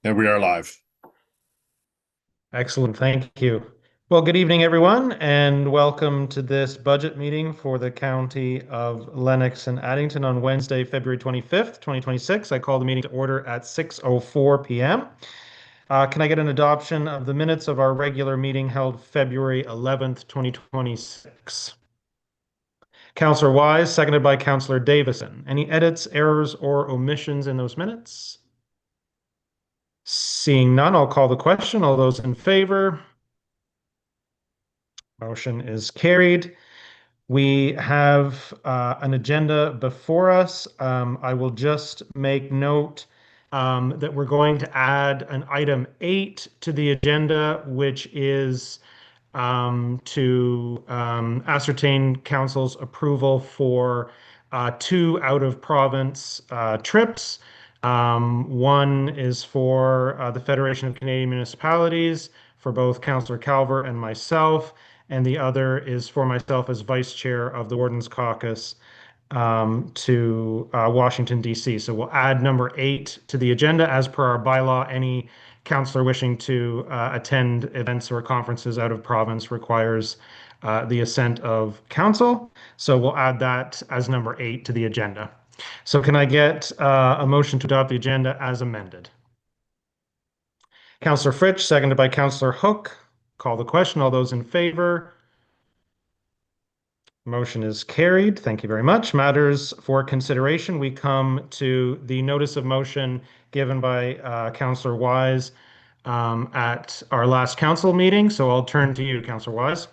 And we are live. Excellent. Thank you. Well, good evening, everyone, and welcome to this budget meeting for the County of Lennox and Addington on Wednesday, February 25th, 2026. I call the meeting to order at 6:04 p.m. Can I get an adoption of the minutes of our regular meeting held February 11th, 2026? Councillor Wise, seconded by Councillor Davison. Any edits, errors, or omissions in those minutes? Seeing none, I'll call the question. All those in favor? Motion is carried. We have an agenda before us. I will just make note that we're going to add an item 8 to the agenda, which is to ascertain council's approval for two out-of-province trips. One is for the Federation of Canadian Municipalities for both Councillor Calver and myself, and the other is for myself as vice chair of the Warden's Caucus to Washington, D.C. So we'll add number 8 to the agenda as per our bylaw. Any counselor wishing to attend events or conferences out of province requires the assent of council. So we'll add that as number 8 to the agenda. So can I get a motion to adopt the agenda as amended? Councillor Fritsch, seconded by Councillor Hook. Call the question. All those in favor? Motion is carried. Thank you very much. Matters for consideration. We come to the notice of motion given by Councillor Wise at our last council meeting. So I'll turn to you, Councillor Wise.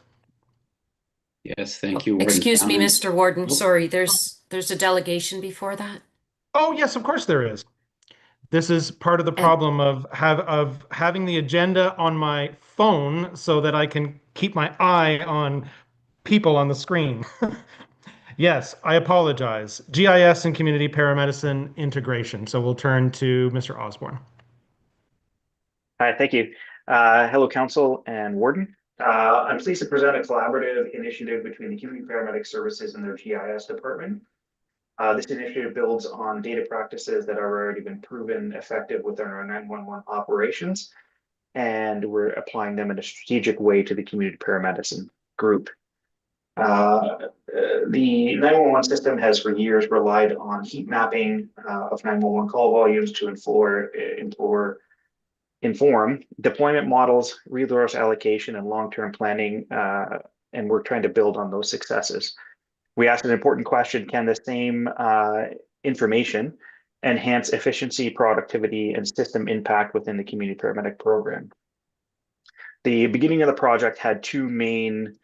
Yes, thank you, Warden Excuse me, Fallon. Mr. Warden. Oh, Sorry, there's a delegation before that. Oh, yes, of course there is. This is part of the And problem of having the agenda on my phone so that I can keep my eye on people on the screen. Yes, I apologize. GIS and community paramedicine integration. So we'll turn to Mr. Osborne. Hi, thank you. Hello, Council and Warden. I'm pleased to present a collaborative initiative between the Community Paramedic Services and their GIS department. This initiative builds on data practices that have already been proven effective within our 911 operations, and we're applying them in a strategic way to the community paramedicine group. The 911 system has for years relied on heat mapping of 911 call volumes to inform deployment models, resource allocation, and long-term planning, and we're trying to build on those successes. We asked an important question: can the same information enhance efficiency, productivity, and system impact within the community paramedic program? The beginning of the project had two main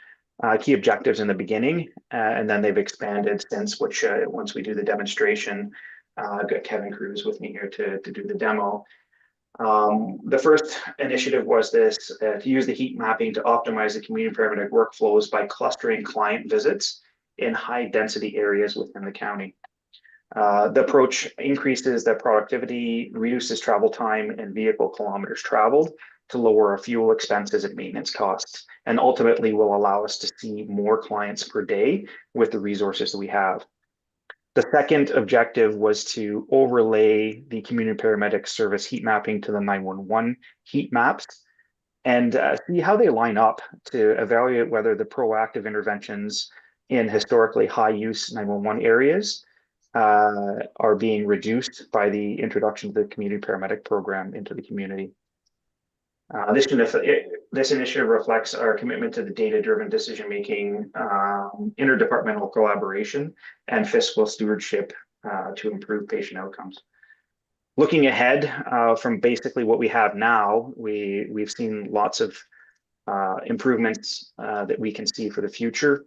key objectives in the beginning, and then they've expanded since, which once we do the demonstration, I've got Kevin Cruz with me here to do the demo. The first initiative was this, to use the heat mapping to optimize the community paramedic workflows by clustering client visits in high density areas within the county. The approach increases the productivity, reduces travel time and vehicle kilometers traveled to lower our fuel expenses and maintenance costs, and ultimately will allow us to see more clients per day with the resources that we have. The second objective was to overlay the community paramedic service heat mapping to the 911 heat maps and see how they line up to evaluate whether the proactive interventions in historically high use 911 areas are being reduced by the introduction of the community paramedic program into the community. This initiative reflects our commitment to the data-driven decision-making, interdepartmental collaboration, and fiscal stewardship to improve patient outcomes. Looking ahead from basically what we have now, we've seen lots of improvements that we can see for the future.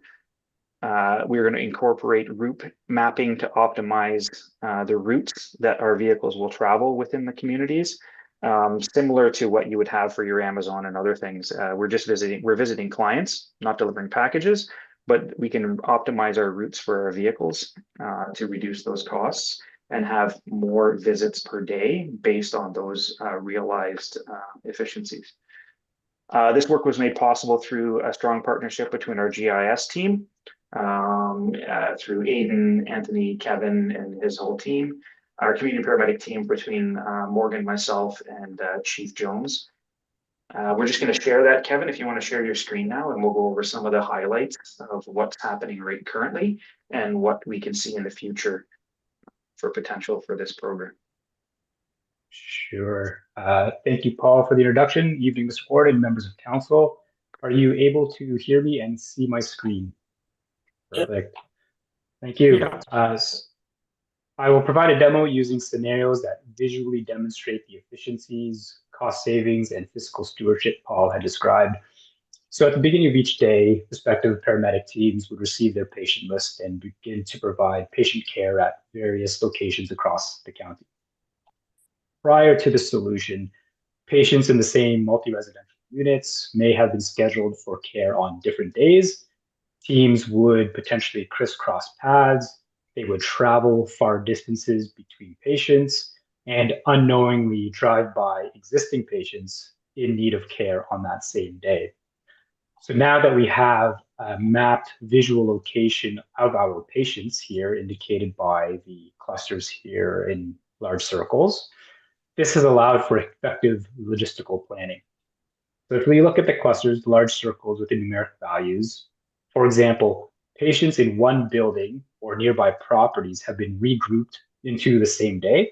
We're going to incorporate route mapping to optimize the routes that our vehicles will travel within the communities. Similar to what you would have for your Amazon and other things. We're visiting clients, not delivering packages, but we can optimize our routes for our vehicles to reduce those costs and have more visits per day based on those realized efficiencies. This work was made possible through a strong partnership between our GIS team, through Aiden, Anthony, Kevin, and his whole team, our community paramedic team between Morgan, myself, and Chief Jones. We're just going to share that, Kevin, if you want to share your screen now, and we'll go over some of the highlights of what's happening right currently and what we can see in the future for potential for this program. Sure. Thank you, Paul, for the introduction. Evening, Mr. Ward and members of council. Are you able to hear me and see my screen? Perfect. Thank you. Yeah. I will provide a demo using scenarios that visually demonstrate the efficiencies, cost savings, and fiscal stewardship Paul had described. So at the beginning of each day, respective paramedic teams would receive their patient list and begin to provide patient care at various locations across the county. Prior to the solution, patients in the same multi-residential units may have been scheduled for care on different days. Teams would potentially crisscross paths. They would travel far distances between patients and unknowingly drive by existing patients in need of care on that same day. So now that we have a mapped visual location of our patients here, indicated by the clusters here in large circles, this has allowed for effective logistical planning. So if we look at the clusters, the large circles with the numeric values, for example, patients in one building or nearby properties have been regrouped into the same day.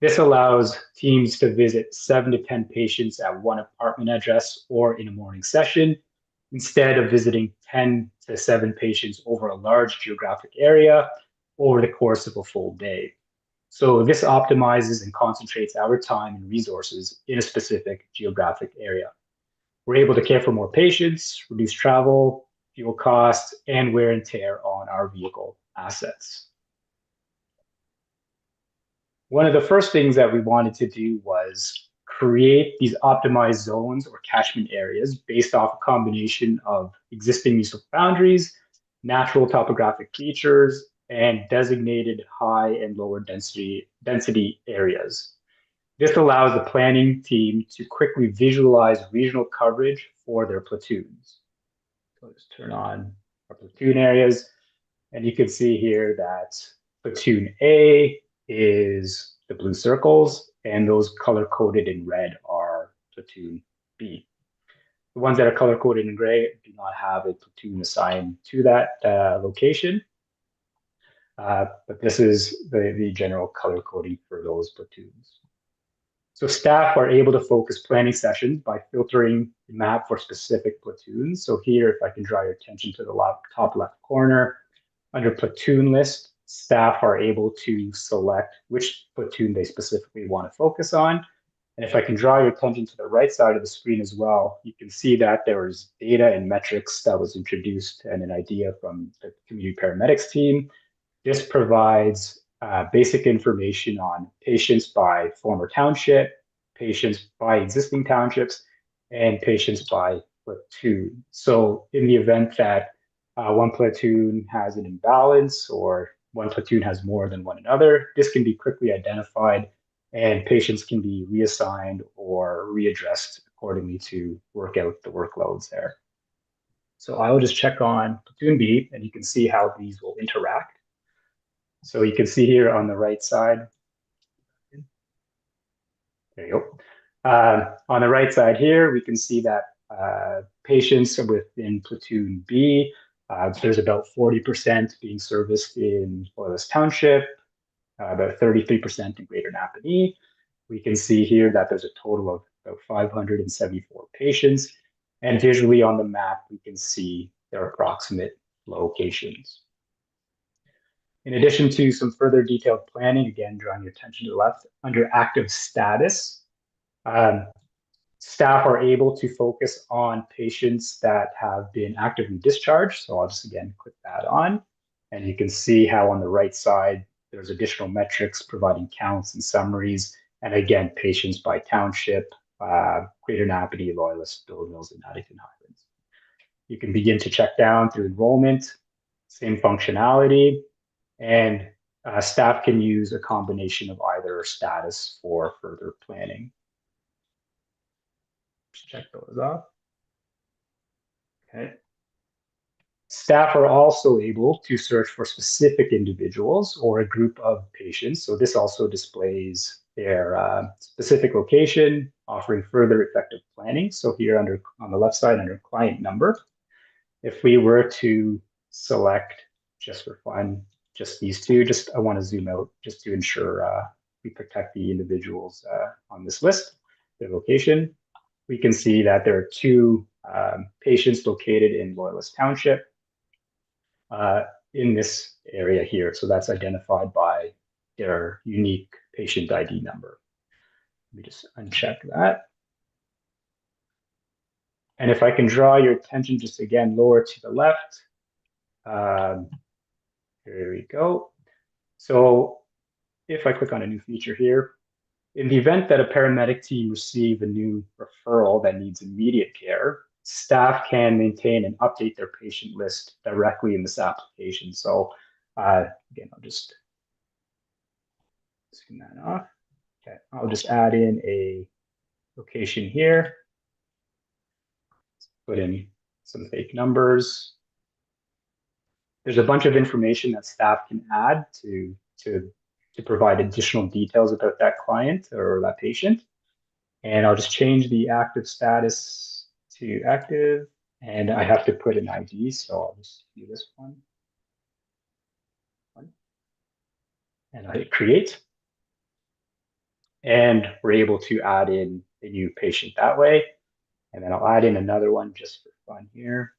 This allows teams to visit 7 to 10 patients at one apartment address or in a morning session, instead of visiting 10 to 7 patients over a large geographic area over the course of a full day. So this optimizes and concentrates our time and resources in a specific geographic area. We're able to care for more patients, reduce travel, fuel costs, and wear and tear on our vehicle assets. One of the first things that we wanted to do was create these optimized zones or catchment areas based off a combination of existing municipal boundaries, natural topographic features, and designated high and lower density areas. This allows the planning team to quickly visualize regional coverage for their platoons. So let's turn on our platoon areas, and you can see here that platoon A is the blue circles, and those color-coded in red are platoon B. The ones that are color-coded in gray do not have a platoon assigned to that location, but this is the general color coding for those platoons. So staff are able to focus planning sessions by filtering the map for specific platoons. So here, if I can draw your attention to the top left corner, under platoon list, staff are able to select which platoon they specifically want to focus on. And if I can draw your attention to the right side of the screen as well, you can see that there was data and metrics that was introduced and an idea from the community paramedics team. This provides basic information on patients by former township, patients by existing townships, and patients by platoon. So in the event that one platoon has an imbalance or one platoon has more than one another, this can be quickly identified and patients can be reassigned or readdressed accordingly to work out the workloads there. So I will just check on platoon B, and you can see how these will interact. So you can see here on the right side, there you go. On the right side here, we can see that patients within platoon B, there's about 40% being serviced in Loyalist Township, about 33% in Greater Napanee. We can see here that there's a total of about 574 patients. And visually on the map, we can see their approximate locations. In addition to some further detailed planning, again, drawing your attention to the left, under active status, staff are able to focus on patients that have been actively discharged. So I'll just, again, click that on. And you can see how on the right side, there's additional metrics providing counts and summaries. And again, patients by township, Greater Napanee, Loyalist, Bill Mills, and Addington Highlands. You can begin to check down through enrollment, same functionality, and staff can use a combination of either status for further planning. Just check those off. Okay. Staff are also able to search for specific individuals or a group of patients. So this also displays their specific location, offering further effective planning. So here on the left side under client number, if we were to select just for fun, just these two, I want to zoom out just to ensure we protect the individuals on this list, their location. We can see that there are two patients located in Loyalist Township in this area here. So that's identified by their unique patient ID number. Let me just uncheck that. And if I can draw your attention just again lower to the left, here we go. So if I click on a new feature here, in the event that a paramedic team receive a new referral that needs immediate care, staff can maintain and update their patient list directly in this application. So again, I'll just scan that off. Okay, I'll just add in a location here. Put in some fake numbers. There's a bunch of information that staff can add to provide additional details about that client or that patient. And I'll just change the active status to active, and I have to put an ID, so I'll just do this one. And I hit create. And we're able to add in a new patient that way. And then I'll add in another one just for fun here.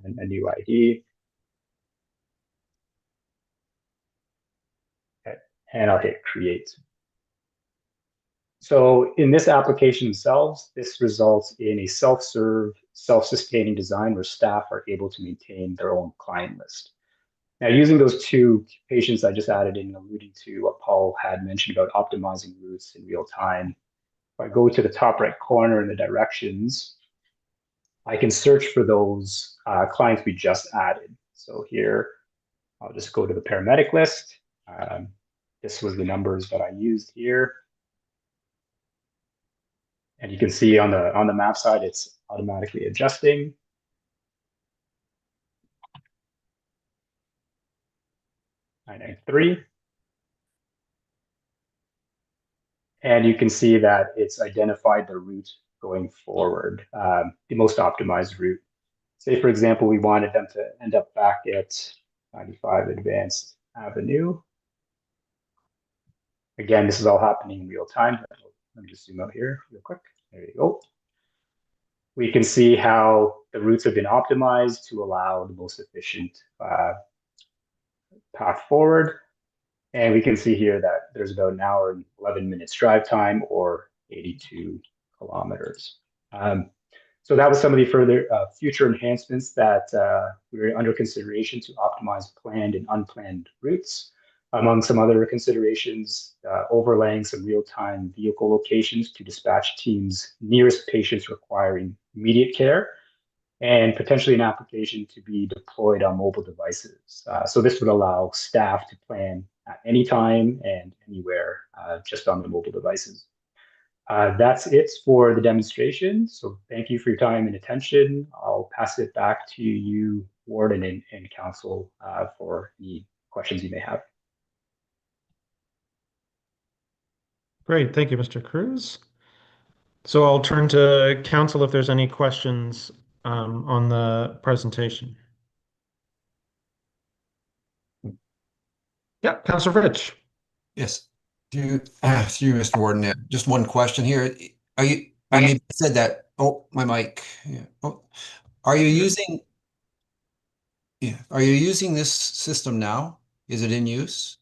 And a new ID. Okay. And I'll hit create. So in this application themselves, this results in a self-serve, self-sustaining design where staff are able to maintain their own client list. Now, using those two patients I just added in, alluding to what Paul had mentioned about optimizing routes in real time, if I go to the top right corner in the directions, I can search for those clients we just added. So here, I'll just go to the paramedic list. This was the numbers that I used here. And you can see on the map side, it's automatically adjusting. (993). And you can see that it's identified the route going forward, the most optimized route. Say, for example, we wanted them to end up back at 95 Advanced Avenue. Again, this is all happening in real time. Let me just zoom out here real quick. There you go. We can see how the routes have been optimized to allow the most efficient path forward. And we can see here that there's about an hour and 11 minutes drive time or 82 kilometers. So that was some of the further future enhancements that were under consideration to optimize planned and unplanned routes. Among some other considerations, overlaying some real-time vehicle locations to dispatch teams nearest patients requiring immediate care, and potentially an application to be deployed on mobile devices. So this would allow staff to plan at any time and anywhere just on the mobile devices. That's it for the demonstration. So thank you for your time and attention. I'll pass it back to you, Warden and Council, for any questions you may have. Great, thank you, Mr. Cruz. So I'll turn to Council if there's any questions on the presentation. Yeah, Councilor Fritsch. Yes. Through you, Mr. Warden, just one question here. Are you, I maybe said that, oh, my mic. Yeah. Oh, are you using, are you using this system now? Is it in use?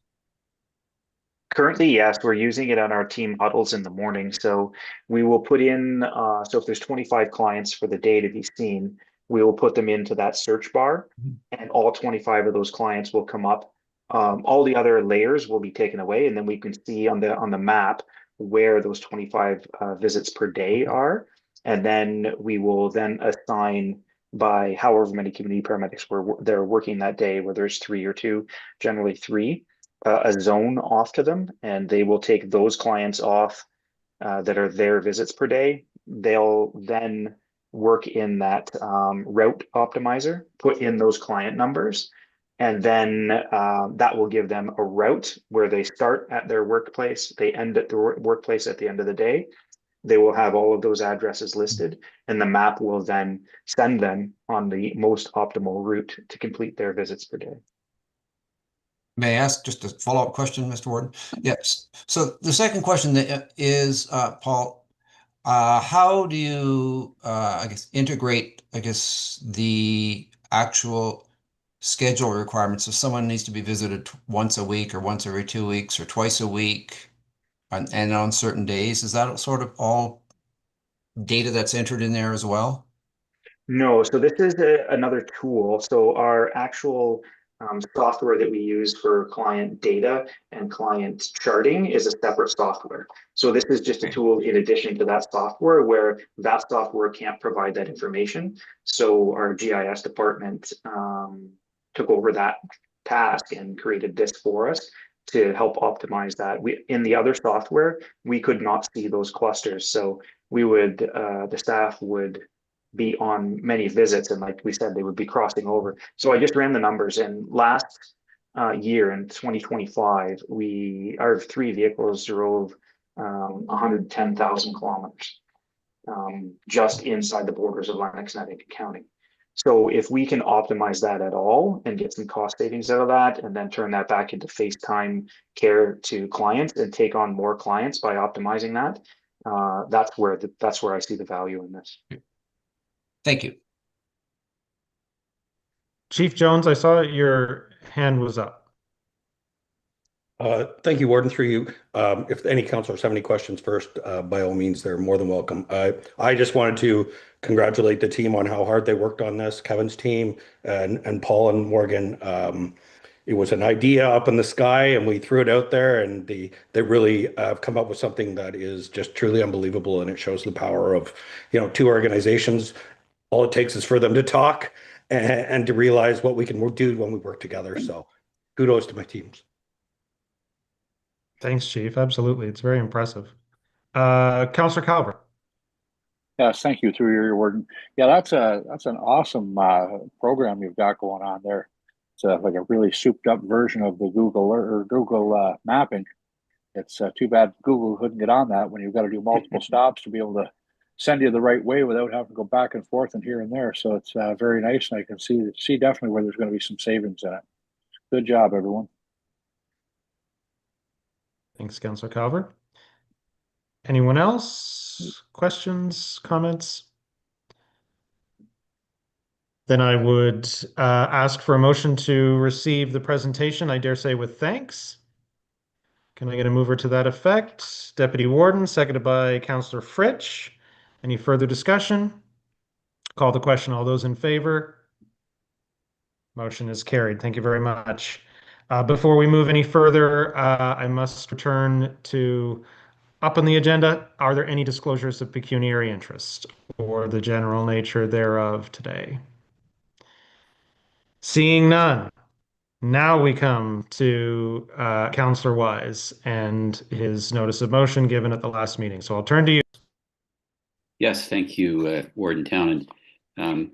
Currently, yes, we're using it on our team huddles in the morning. So we will put in, so if there's 25 clients for the day to be seen, we will put them into that search bar, and all 25 of those clients will come up. All the other layers will be taken away, and then we can see on the map where those 25 visits per day are. And then we will then assign by however many community paramedics they're working that day, whether it's 3 or 2, generally 3. A zone off to them, and they will take those clients off that are their visits per day. They'll then work in that route optimizer, put in those client numbers, and then that will give them a route where they start at their workplace, they end at the workplace at the end of the day. They will have all of those addresses listed, and the map will then send them on the most optimal route to complete their visits per day. May I ask just a follow-up question, Mr. Warden? Yes. So the second question is, Paul, how do you, I guess, integrate, I guess, the actual schedule requirements if someone needs to be visited once a week or once every 2 weeks or twice a week and on certain days? Is that sort of all data that's entered in there as well? No, so this is another tool. So our actual software that we use for client data and client charting is a separate software. So this is just a tool in addition to that software where that software can't provide that information. So our GIS department took over that task and created this for us to help optimize that. In the other software, we could not see those clusters. So we would, the staff would be on many visits, and like we said, they would be crossing over. So I just ran the numbers, and last year in 2025, our 3 vehicles drove 110,000 kilometers just inside the borders of Lennox and Addington County. So if we can optimize that at all and get some cost savings out of that, and then turn that back into FaceTime care to clients and take on more clients by optimizing that, that's where I see the value in this. Thank you. Chief Jones, I saw your hand was up. Thank you, Warden, through you. If any councilors have any questions first, by all means, they're more than welcome. I just wanted to congratulate the team on how hard they worked on this, Kevin's team and Paul and Morgan. It was an idea up in the sky, and we threw it out there, and they really have come up with something that is just truly unbelievable, and it shows the power of, 2 organizations. All it takes is for them to talk and to realize what we can do when we work together. So kudos to my teams. Thanks, Chief. Absolutely. It's very impressive. Councillor Calvert. Yes, thank you, through your Warden. Yeah, that's an awesome program you've got going on there. It's like a really souped up version of the Google mapping. It's too bad Google couldn't get on that when you've got to do multiple stops to be able to send you the right way without having to go back and forth and here and there. So it's very nice, and I can see definitely where there's going to be some savings in it. Good job, everyone. Thanks, Councillor Calvert. Anyone else? Questions, comments? Then I would ask for a motion to receive the presentation, I dare say with thanks. Can I get a mover to that effect? Deputy Warden, seconded by Councillor Fritsch. Any further discussion? Call the question. All those in favor? Motion is carried. Thank you very much. Before we move any further, I must return to up on the agenda. Are there any disclosures of pecuniary interest or the general nature thereof today? Seeing none. Now we come to Councillor Wise and his notice of motion given at the last meeting. So I'll turn to you. Yes, thank you, Warden Townend. I'm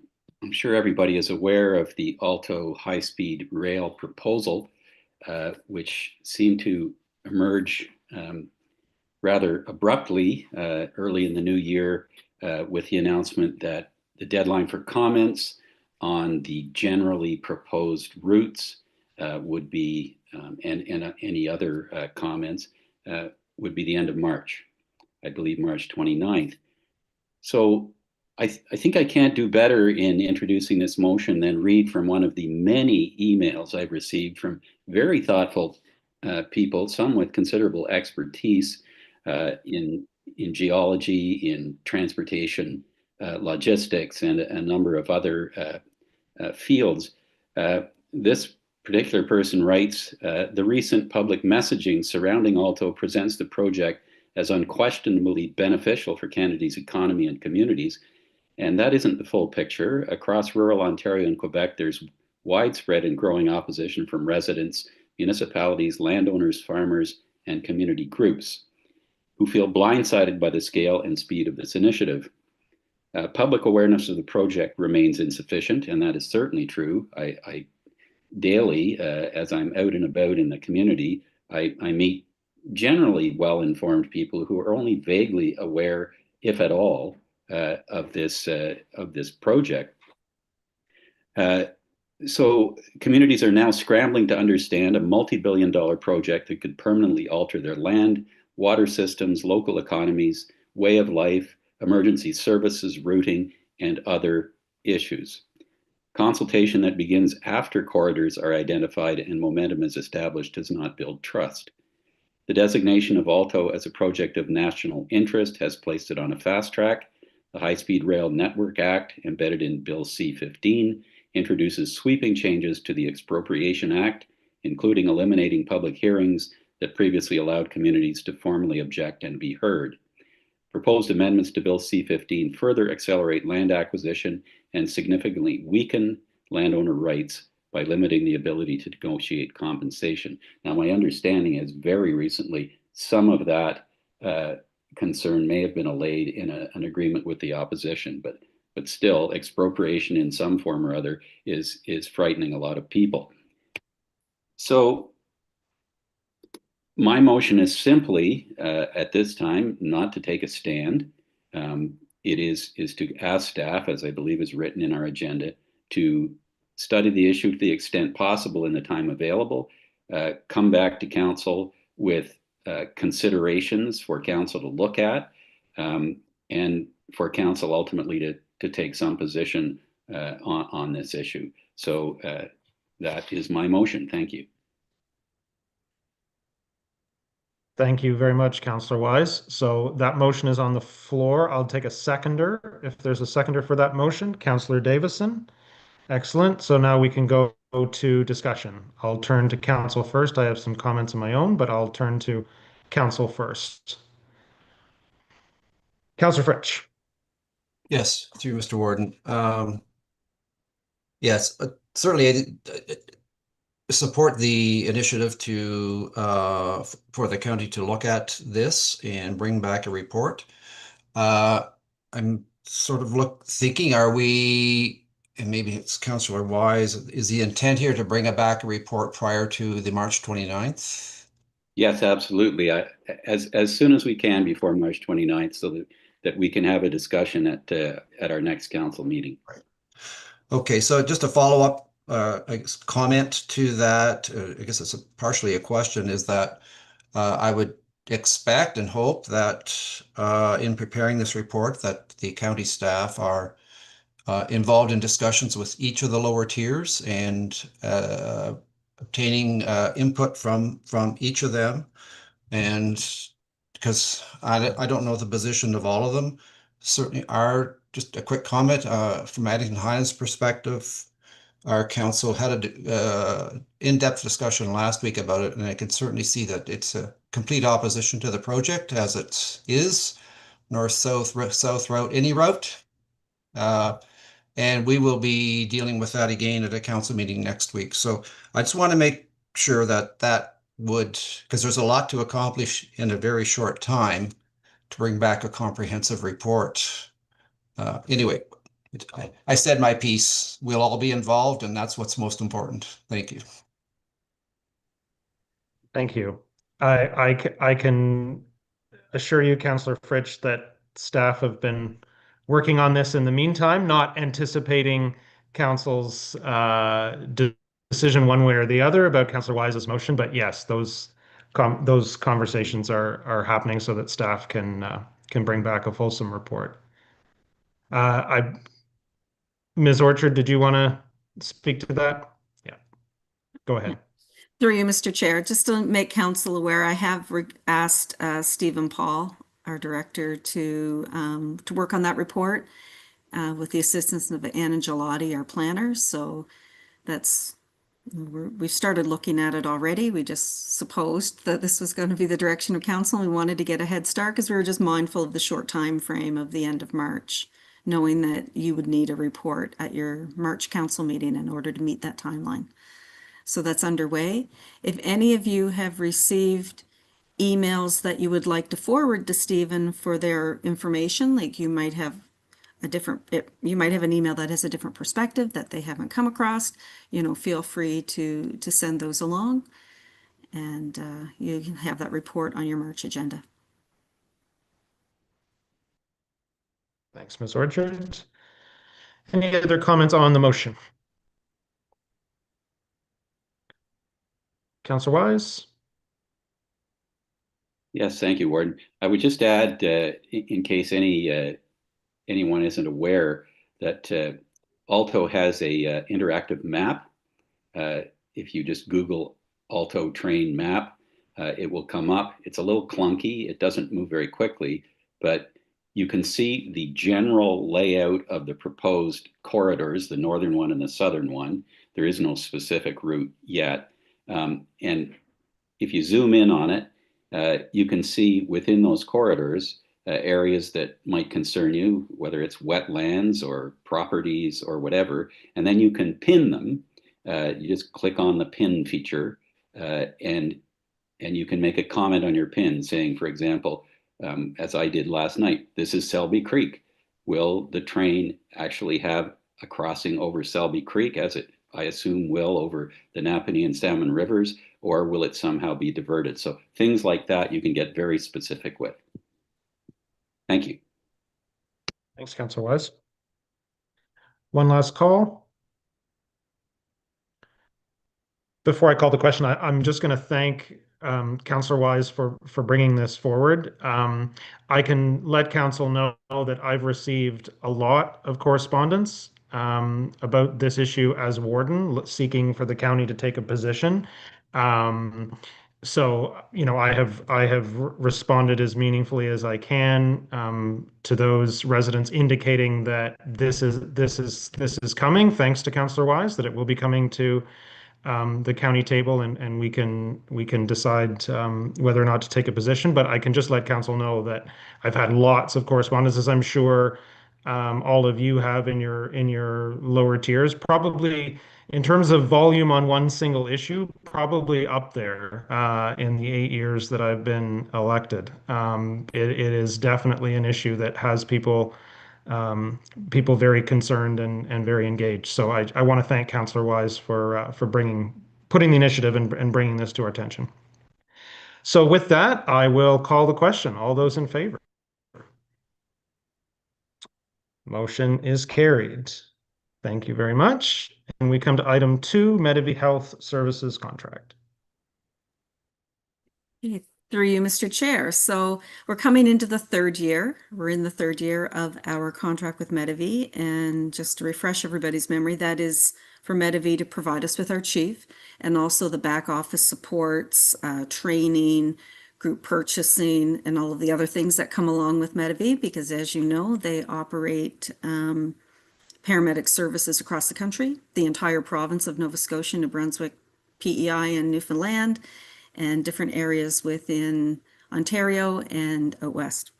sure everybody is aware of the Alto high-speed rail proposal, which seemed to emerge rather abruptly early in the new year with the announcement that the deadline for comments on the generally proposed routes would be, and any other comments, would be the end of March, I believe March 29th. So I think I can't do better in introducing this motion than read from one of the many emails I've received from very thoughtful people, some with considerable expertise in geology, in transportation, logistics, and a number of other fields. This particular person writes, the recent public messaging surrounding Alto presents the project as unquestionably beneficial for Canada's economy and communities. And that isn't the full picture. Across rural Ontario and Quebec, there's widespread and growing opposition from residents, municipalities, landowners, farmers, and community groups. who feel blindsided by the scale and speed of this initiative. Public awareness of the project remains insufficient, and that is certainly true. I daily, as I'm out and about in the community, I meet generally well-informed people who are only vaguely aware, if at all, of this project. So communities are now scrambling to understand a multi-billion-dollar project that could permanently alter their land, water systems, local economies, way of life, emergency services, routing, and other issues. Consultation that begins after corridors are identified and momentum is established does not build trust. The designation of Alto as a project of national interest has placed it on a fast track. The High-Speed Rail Network Act, embedded in Bill C-15, introduces sweeping changes to the Expropriation Act, including eliminating public hearings that previously allowed communities to formally object and be heard. Proposed amendments to Bill C-15 further accelerate land acquisition and significantly weaken landowner rights by limiting the ability to negotiate compensation. Now, my understanding is very recently, some of that concern may have been allayed in an agreement with the opposition, but still, expropriation in some form or other is frightening a lot of people. So my motion is simply, at this time, not to take a stand. It is to ask staff, as I believe is written in our agenda, to study the issue to the extent possible in the time available, come back to council with considerations for council to look at, and for council ultimately to take some position on this issue. So that is my motion. Thank you. Thank you very much, Councillor Wise. So that motion is on the floor. I'll take a seconder. If there's a seconder for that motion, Councillor Davison. Excellent. So now we can go to discussion. I'll turn to council first. I have some comments of my own, but I'll turn to council first. Councillor Fritsch. Yes, through Mr. Warden. Yes, certainly support the initiative to for the county to look at this and bring back a report. I'm sort of thinking, are we, and maybe it's Councillor Wise, is the intent here to bring back a report prior to the March 29th? Yes, absolutely. As soon as we can before March 29th, so that we can have a discussion at our next council meeting. Right. Okay, so just to follow up, I guess comment to that, I guess it's partially a question, is that I would expect and hope that in preparing this report that the county staff are involved in discussions with each of the lower tiers and obtaining input from each of them. And because I don't know the position of all of them, certainly just a quick comment from Addington Highlands perspective, our council had a in-depth discussion last week about it, and I can certainly see that it's a complete opposition to the project as it is, north-south route, any route. And we will be dealing with that again at a council meeting next week. So I just want to make sure that because there's a lot to accomplish in a very short time to bring back a comprehensive report. Anyway, I said my piece. We'll all be involved, and that's what's most important. Thank you. Thank you. I can assure you, Councillor Fritsch, that staff have been working on this in the meantime, not anticipating council's decision one way or the other about Councillor Wise's motion. But yes, those conversations are happening so that staff can bring back a fulsome report. Ms. Orchard, did you want to speak to that? Yeah, go ahead. Through you, Mr. Chair, just to make council aware, I have asked Stephen Paul, our director, to work on that report with the assistance of Ann Angelotti, our planner. So we've started looking at it already. We just supposed that this was going to be the direction of council. We wanted to get a head start because we were just mindful of the short time frame of the end of March, knowing that you would need a report at your March council meeting in order to meet that timeline. So that's underway. If any of you have received emails that you would like to forward to Stephen for their information. Like you might have you might have an email that has a different perspective that they haven't come across. Feel free to send those along, and you can have that report on your March agenda. Thanks, Ms. Orchard. Any other comments on the motion? Councillor Wise? Yes, thank you, Warden. I would just add, in case anyone isn't aware, that Alto has a interactive map. If you just Google Alto train map, it will come up. It's a little clunky. It doesn't move very quickly, but you can see the general layout of the proposed corridors, the northern one and the southern one. There is no specific route yet. And if you zoom in on it, you can see within those corridors areas that might concern you, whether it's wetlands or properties or whatever, and then you can pin them. You just click on the pin feature, and you can make a comment on your pin saying, for example, as I did last night, this is Selby Creek. Will the train actually have a crossing over Selby Creek, as it, I assume, will over the Napanee and Salmon Rivers, or will it somehow be diverted? So things like that you can get very specific with. Thank you. Thanks, Councillor Wise. One last call. Before I call the question, I'm just going to thank Councillor Wise for bringing this forward. I can let Council know that I've received a lot of correspondence about this issue as warden, seeking for the county to take a position. So, I have responded as meaningfully as I can to those residents, indicating that this is coming, thanks to Councillor Wise, that it will be coming to the county table, and we can decide whether or not to take a position. But I can just let council know that I've had lots of correspondence, as I'm sure all of you have in your lower tiers. Probably in terms of volume on one single issue, probably up there in the 8 years that I've been elected. It is definitely an issue that has people very concerned and very engaged. So I want to thank Councillor Wise for putting the initiative and bringing this to our attention. So with that, I will call the question. All those in favor? Motion is carried. Thank you very much. And we come to item 2, Medivy Health Services Contract. Through you, Mr. Chair. So we're coming into the third year. We're in the third year of our contract with Medivy. And just to refresh everybody's memory, that is for Medivy to provide us with our chief and also the back office supports, training, group purchasing, and all of the other things that come along with Medivy, because as you know, they operate paramedic services across the country, the entire province of Nova Scotia, New Brunswick, PEI, and Newfoundland, and different areas within Ontario and out west,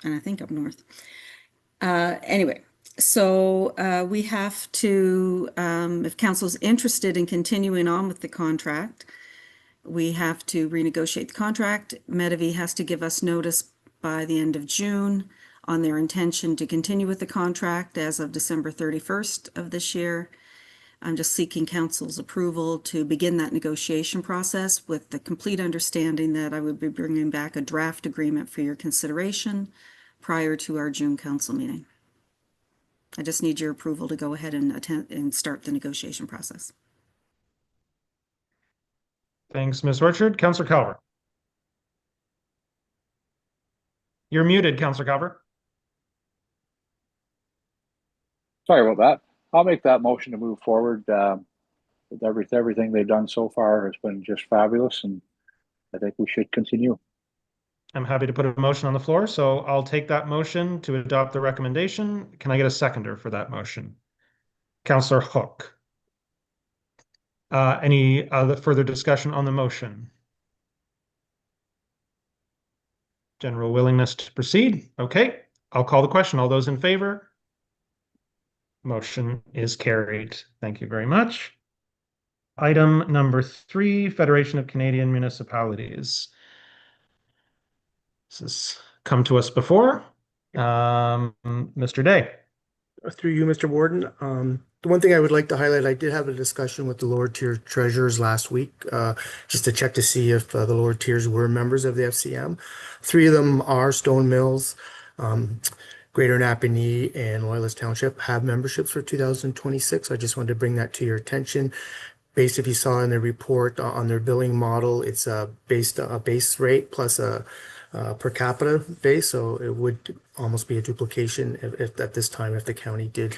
and I think up north. Anyway, so we have to, if council's interested in continuing on with the contract, we have to renegotiate the contract. Medivy has to give us notice by the end of June on their intention to continue with the contract as of December 31st of this year. I'm just seeking council's approval to begin that negotiation process with the complete understanding that I would be bringing back a draft agreement for your consideration prior to our June council meeting. I just need your approval to go ahead and start the negotiation process. Thanks, Ms. Orchard. Councillor Calvert. You're muted, Councillor Calvert. Sorry about that. I'll make that motion to move forward. With everything they've done so far has been just fabulous, and I think we should continue. I'm happy to put a motion on the floor, so I'll take that motion to adopt the recommendation. Can I get a seconder for that motion? Councillor Hook. Any other further discussion on the motion? General willingness to proceed? Okay, I'll call the question. All those in favor? Motion is carried. Thank you very much. Item number 3, Federation of Canadian Municipalities. This has come to us before. Mr. Day. Through you, Mr. Warden. The one thing I would like to highlight, I did have a discussion with the lower tier treasurers last week, just to check to see if the lower tiers were members of the FCM. 3 of them are Stone Mills, Greater Napanee, and Loyalist Township have memberships for 2026. I just wanted to bring that to your attention. Based, if you saw in the report on their billing model, it's based a base rate plus a per capita base, so it would almost be a duplication if at this time if the county did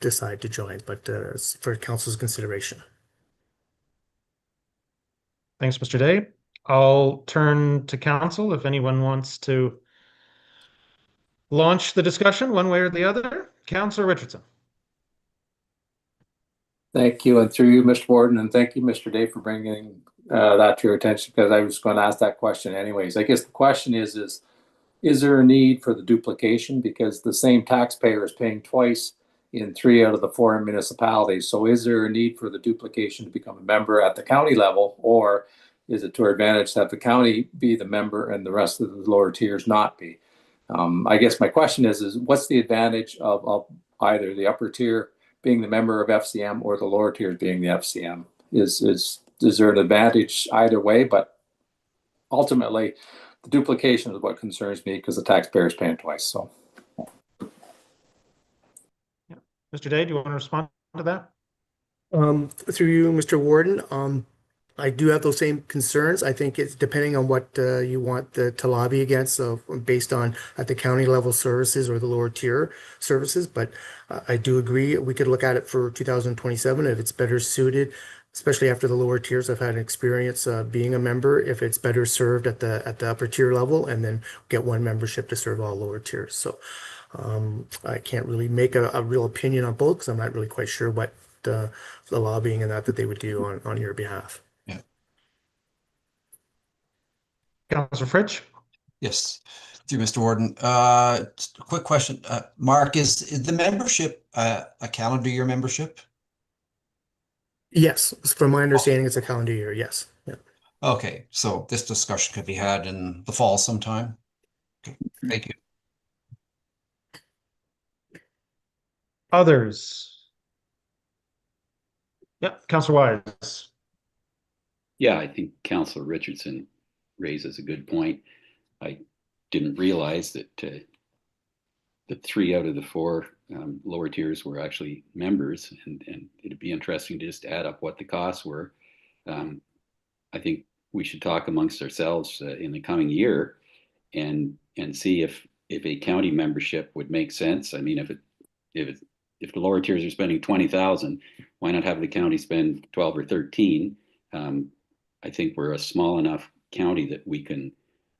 decide to join, but it's for council's consideration. Thanks, Mr. Day. I'll turn to council if anyone wants to launch the discussion one way or the other. Councillor Richardson. Thank you, and through you, Mr. Warden, and thank you, Mr. Day, for bringing that to your attention, because I was going to ask that question anyways. I guess the question is there a need for the duplication, because the same taxpayer is paying twice in 3 out of the 4 municipalities? So is there a need for the duplication to become a member at the county level, or is it to our advantage to have the county be the member and the rest of the lower tiers not be? I guess my question is what's the advantage of either the upper tier being the member of FCM or the lower tiers being the FCM? Is there an advantage either way? But ultimately, the duplication is what concerns me, because the taxpayer is paying twice. So, yeah. Mr. Day, do you want to respond to that? Through you, Mr. Warden. I do have those same concerns. I think it's depending on what you want to lobby against, so based on at the county level services or the lower tier services. But I do agree we could look at it for 2027 if it's better suited, especially after the lower tiers have had an experience being a member, if it's better served at the upper tier level, and then get one membership to serve all lower tiers. So I can't really make a real opinion on both, because I'm not really quite sure what the lobbying and that they would do on your behalf. Councillor Fritsch? Yes, through Mr. Warden. Just a quick question. Mark, is the membership a calendar year membership? Yes, from my understanding, it's a calendar year. Yes. Yeah. Okay, so this discussion could be had in the fall sometime. Okay, thank you. Others? Yep, Councillor Wise. Yeah, I think Councillor Richardson raises a good point. I didn't realize that the 3 out of the 4 lower tiers were actually members, and it'd be interesting to just add up what the costs were. I think we should talk amongst ourselves in the coming year and see if a county membership would make sense. I mean, if the lower tiers are spending 20,000, why not have the county spend 12 or 13? I think we're a small enough county that we can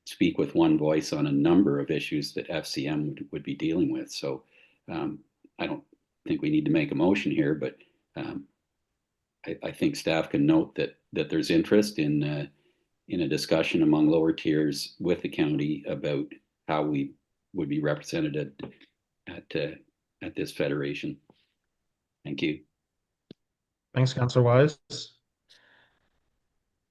speak with one voice on a number of issues that FCM would be dealing with. So I don't think we need to make a motion here, but I think staff can note that there's interest in a discussion among lower tiers with the county about how we would be represented at this federation. Thank you. Thanks, Councillor Wise.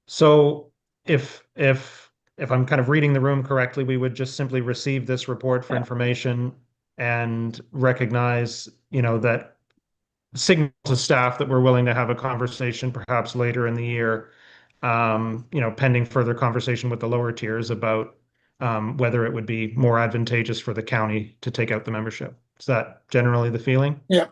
So if I'm kind of reading the room correctly, we would just simply receive this report for information and recognize, that signal to staff that we're willing to have a conversation perhaps later in the year, pending further conversation with the lower tiers about whether it would be more advantageous for the county to take out the membership. Is that generally the feeling? Yeah.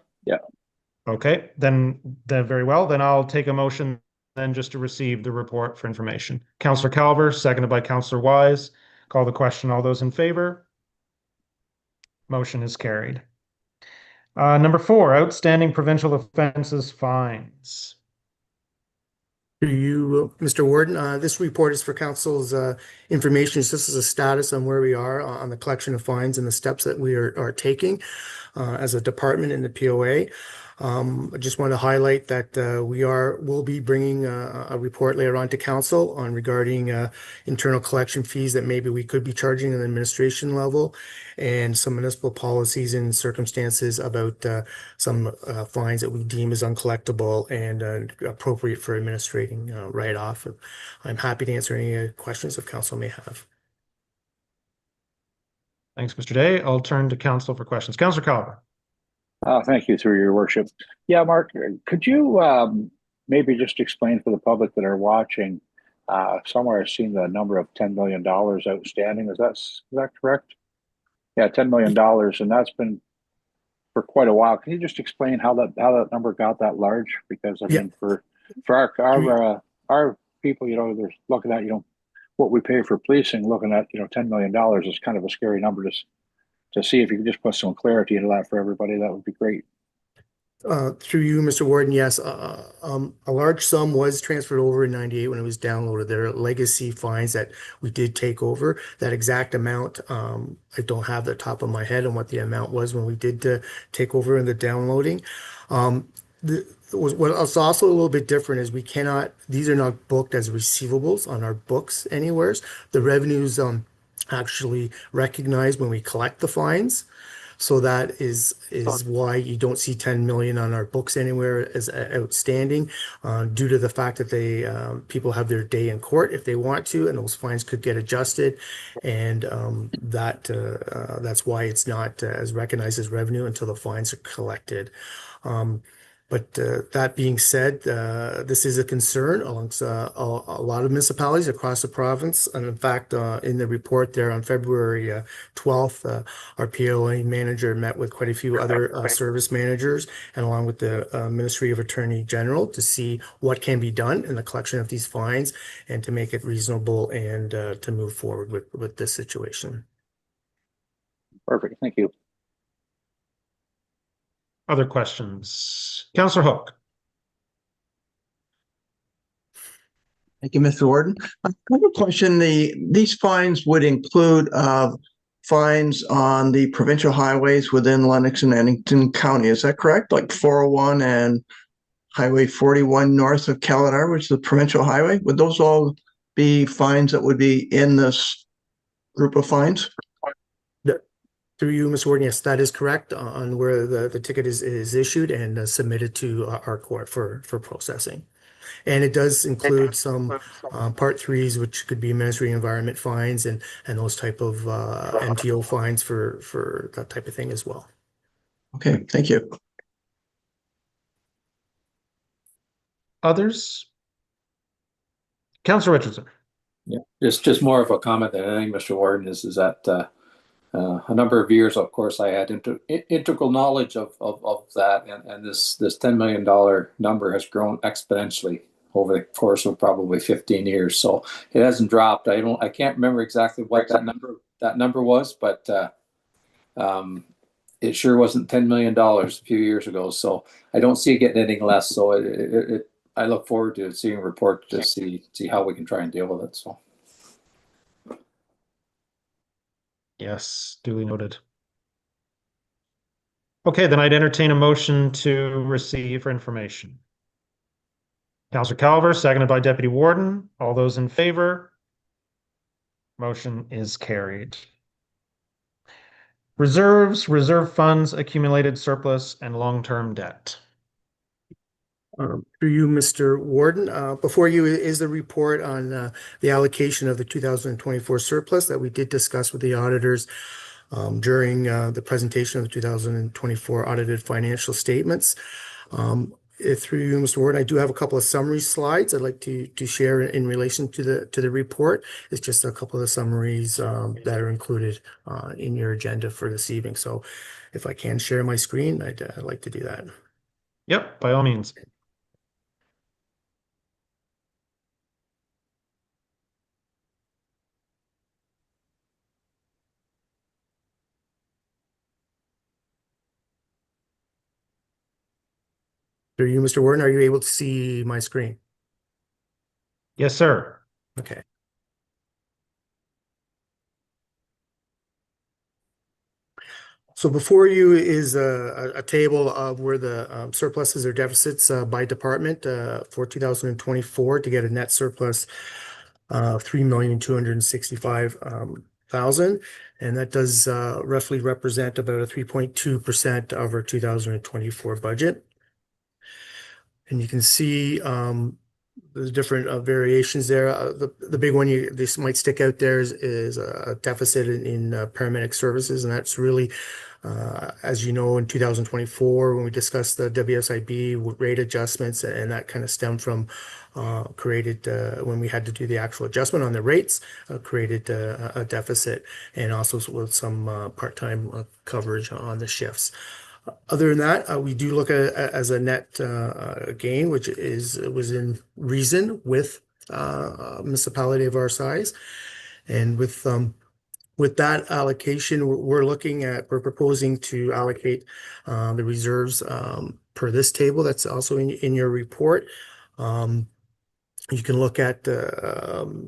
Okay, then very well. Then I'll take a motion then just to receive the report for information. Councillor Calver, seconded by Councillor Wise. Call the question. All those in favor? Motion is carried. Number 4, outstanding provincial offenses fines. To you, Mr. Warden, this report is for council's information. This is a status on where we are on the collection of fines and the steps that we are taking as a department in the POA. I just want to highlight that we'll be bringing a report later on to council on regarding internal collection fees that maybe we could be charging at the administration level, and some municipal policies and circumstances about some fines that we deem as uncollectible and appropriate for administrating write-off. I'm happy to answer any questions if council may have. Thanks, Mr. Day. I'll turn to council for questions. Councillor Calver. Thank you, through your worship. Yeah, Mark, could you maybe just explain for the public that are watching? Somewhere I've seen the number of $10 million outstanding. Is that correct? Yeah, $10 million, and that's been for quite a while. Can you just explain how that number got that large? Because I mean, for our people, you know, they're looking at, you know, what we pay for policing, looking at, you know, $10 million is kind of a scary number to see. If you could just put some clarity into that for everybody, that would be great. Through you, Mr. Warden, yes, a large sum was transferred over in '98 when it was downloaded. There are legacy fines that we did take over. That exact amount, I don't have the top of my head on what the amount was when we did take over in the downloading. What's also a little bit different is these are not booked as receivables on our books anywhere. The revenues actually recognized when we collect the fines. So that is why you don't see 10 million on our books anywhere as outstanding, due to the fact that people have their day in court if they want to, and those fines could get adjusted, and that's why it's not as recognized as revenue until the fines are collected. But that being said, this is a concern amongst a lot of municipalities across the province. And in fact, in the report there on February 12th, our POA manager met with quite a few other service managers and along with the Ministry of Attorney General to see what can be done in the collection of these fines and to make it reasonable and to move forward with this situation. Perfect. Thank you. Other questions? Councillor Hook. Thank you, Mr. Warden. I have a question. These fines would include fines on the provincial highways within Lennox and Addington County. Is that correct? Like 401 and Highway 41 north of Caledar, which is the provincial highway. Would those all be fines that would be in this group of fines? Through you, Ms. Warden, yes, that is correct on where the ticket is issued and submitted to our court for processing. And it does include some Part 3s, which could be ministry environment fines and those type of MTO fines for that type of thing as well. Okay, thank you. Others? Councillor Richardson. Yeah, just more of a comment than anything, Mr. Warden, is that a number of years, of course, I had integral knowledge of that, and this $10 million number has grown exponentially over the course of probably 15 years. So it hasn't dropped. I can't remember exactly what that number was, but it sure wasn't $10 million a few years ago. So I don't see it getting anything less. So I look forward to seeing a report to see how we can try and deal with it. So. Yes, duly noted. Okay, then I'd entertain a motion to receive for information. Councillor Calver, seconded by Deputy Warden. All those in favor? Motion is carried. Reserves, reserve funds, accumulated surplus, and long-term debt. Through you, Mr. Warden, before you is the report on the allocation of the 2024 surplus that we did discuss with the auditors during the presentation of the 2024 audited financial statements. Through you, Mr. Warden, I do have a couple of summary slides I'd like to share in relation to the report. It's just a couple of the summaries that are included in your agenda for this evening. So if I can share my screen, I'd like to do that. Yep, by all means. Through you, Mr. Warden, are you able to see my screen? Yes, sir. Okay. So before you is a table of where the surpluses or deficits by department for 2024 to get a net surplus of $3,265,000, and that does roughly represent about a 3.2% of our 2024 budget. And you can see there's different variations there. The big one this might stick out there is a deficit in paramedic services, and that's really, as you know, in 2024 when we discussed the WSIB rate adjustments, and that kind of stemmed from created when we had to do the actual adjustment on the rates, created a deficit, and also with some part-time coverage on the shifts. Other than that, we do look at it as a net gain, which was in reason with a municipality of our size. And with that allocation, we're proposing to allocate the reserves per this table that's also in your report. You can look at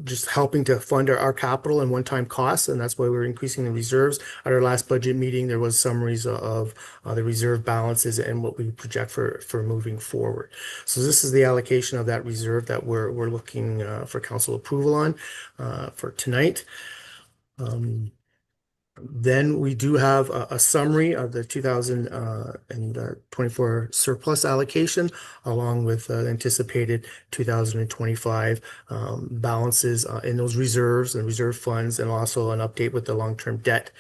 just helping to fund our capital and one-time costs, and that's why we're increasing the reserves. At our last budget meeting, there was summaries of the reserve balances and what we project for moving forward. So this is the allocation of that reserve that we're looking for council approval on for tonight. Then we do have a summary of the 2024 surplus allocation, along with anticipated 2025 balances in those reserves and reserve funds, and also an update with the long-term debt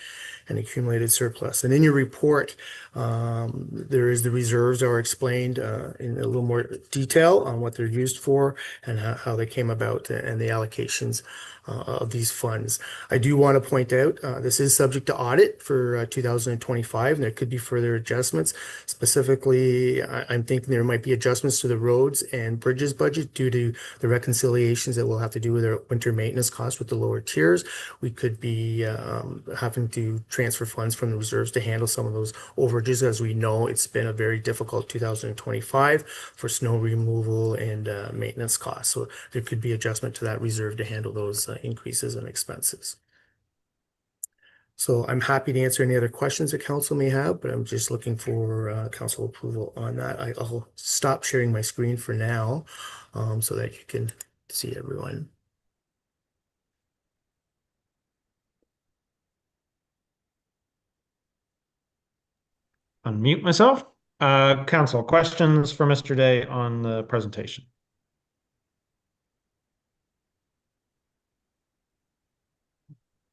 and accumulated surplus. And in your report, there is the reserves are explained in a little more detail on what they're used for and how they came about and the allocations of these funds. I do want to point out this is subject to audit for 2025, and there could be further adjustments. Specifically, I'm thinking there might be adjustments to the roads and bridges budget due to the reconciliations that we'll have to do with our winter maintenance costs with the lower tiers. We could be having to transfer funds from the reserves to handle some of those overages. As we know, it's been a very difficult 2025 for snow removal and maintenance costs. So there could be adjustment to that reserve to handle those increases in expenses. So I'm happy to answer any other questions that council may have, but I'm just looking for council approval on that. I'll stop sharing my screen for now so that you can see everyone. Unmute myself. Council, questions for Mr. Day on the presentation?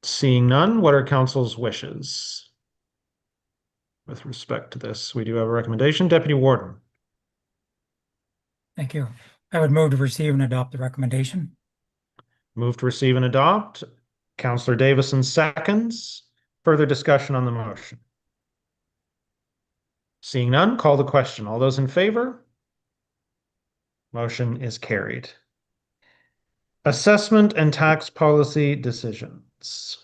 Seeing none, what are council's wishes with respect to this? We do have a recommendation. Deputy Warden. Thank you. I would move to receive and adopt the recommendation. Move to receive and adopt. Councillor Davison seconds. Further discussion on the motion? Seeing none, call the question. All those in favor? Motion is carried. Assessment and tax policy decisions.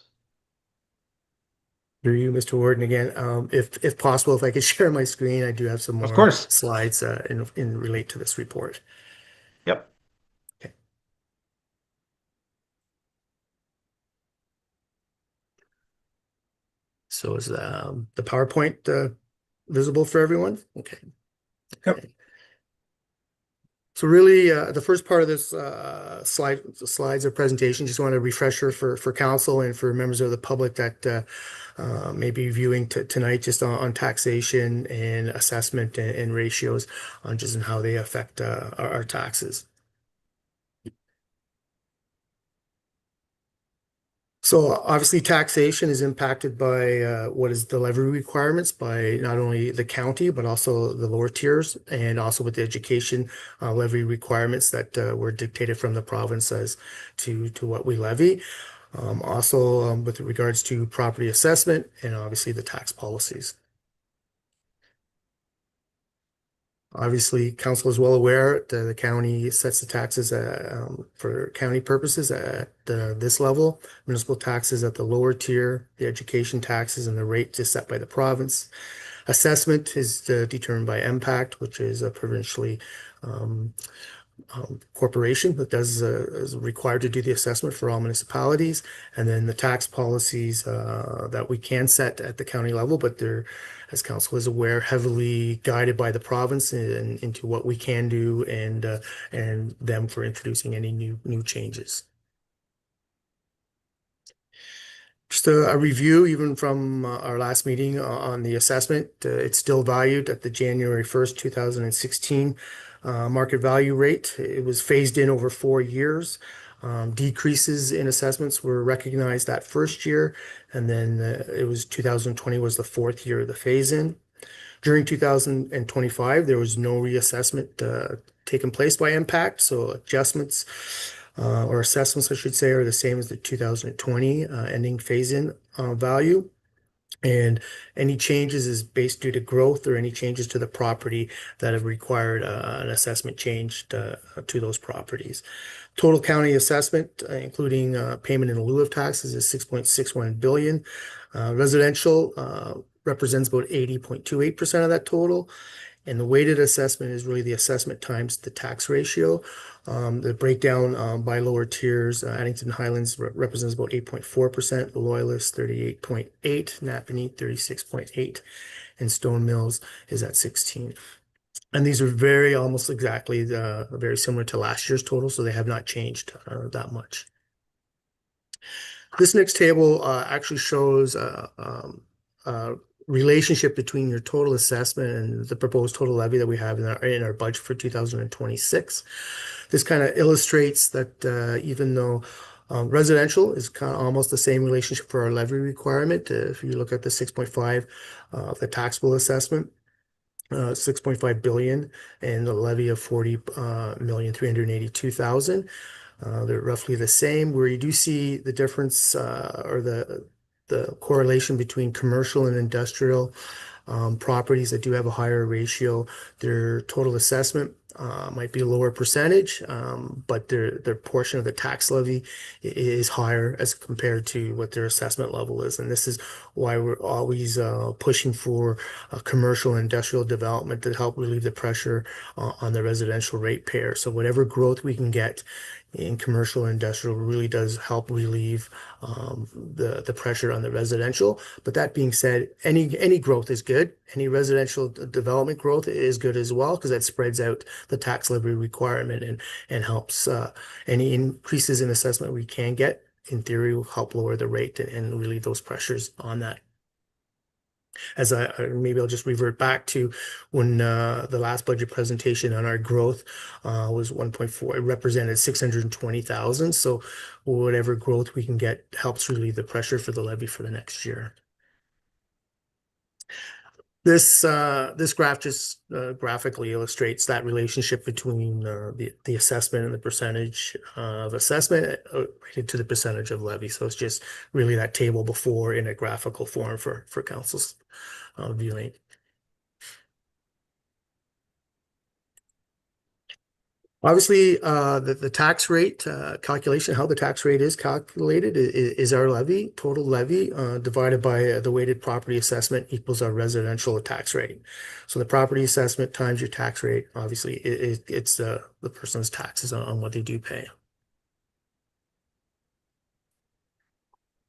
Through you, Mr. Warden, again, if possible, if I could share my screen, I do have some more slides in relate to this report. Yep. Okay. So is the PowerPoint visible for everyone? Okay. Yep. Okay. So really, the first part of this slides or presentation, just want a refresher for council and for members of the public that may be viewing tonight, just on taxation and assessment and ratios on just how they affect our taxes. So obviously taxation is impacted by what is the levy requirements by not only the county, but also the lower tiers, and also with the education levy requirements that were dictated from the province as to what we levy. Also with regards to property assessment and obviously the tax policies. Obviously, council is well aware that the county sets the taxes for county purposes at this level, municipal taxes at the lower tier, the education taxes and the rate is set by the province. Assessment is determined by MPACT, which is a provincially corporation that is required to do the assessment for all municipalities, and then the tax policies that we can set at the county level, but they're, as council is aware, heavily guided by the province and into what we can do and them for introducing any new changes. Just a review, even from our last meeting on the assessment, it's still valued at the January 1st, 2016 market value rate. It was phased in over 4 years. Decreases in assessments were recognized that first year, and then it was 2020 was the fourth year of the phase in. During 2025, there was no reassessment taken place by impact, so adjustments or assessments, I should say, are the same as the 2020 ending phase-in value. And any changes is based due to growth or any changes to the property that have required an assessment change to those properties. Total county assessment, including payment in lieu of taxes, is 6.61 billion. Residential represents about 80.28% of that total. And the weighted assessment is really the assessment times the tax ratio. The breakdown by lower tiers, Addington Highlands represents about 8.4%, Loyalist 38.8%, Napanee 36.8%, and Stone Mills is at 16%. And these are very almost exactly very similar to last year's total, so they have not changed that much. This next table actually shows relationship between your total assessment and the proposed total levy that we have in our budget for 2026. This kind of illustrates that even though residential is kind of almost the same relationship for our levy requirement, if you look at the 6.5 the taxable assessment, 6.5 billion and the levy of 40,382,000. They're roughly the same. Where you do see the difference or the correlation between commercial and industrial properties that do have a higher ratio, their total assessment might be a lower percentage, but their portion of the tax levy is higher as compared to what their assessment level is. And this is why we're always pushing for commercial and industrial development to help relieve the pressure on the residential ratepayer. So whatever growth we can get in commercial and industrial really does help relieve the pressure on the residential. But that being said, any growth is good. Any residential development growth is good as well, because that spreads out the tax levy requirement and helps any increases in assessment we can get, in theory, will help lower the rate and relieve those pressures on that. As maybe I'll just revert back to when the last budget presentation on our growth was 1.4. It represented 620,000. So whatever growth we can get helps relieve the pressure for the levy for the next year. This graph just graphically illustrates that relationship between the assessment and the percentage of assessment rated to the percentage of levy. So it's just really that table before in a graphical form for council's viewing. Obviously, the tax rate calculation, how the tax rate is calculated is our levy, total levy divided by the weighted property assessment equals our residential tax rate. So the property assessment times your tax rate, obviously, it's the person's taxes on what they do pay.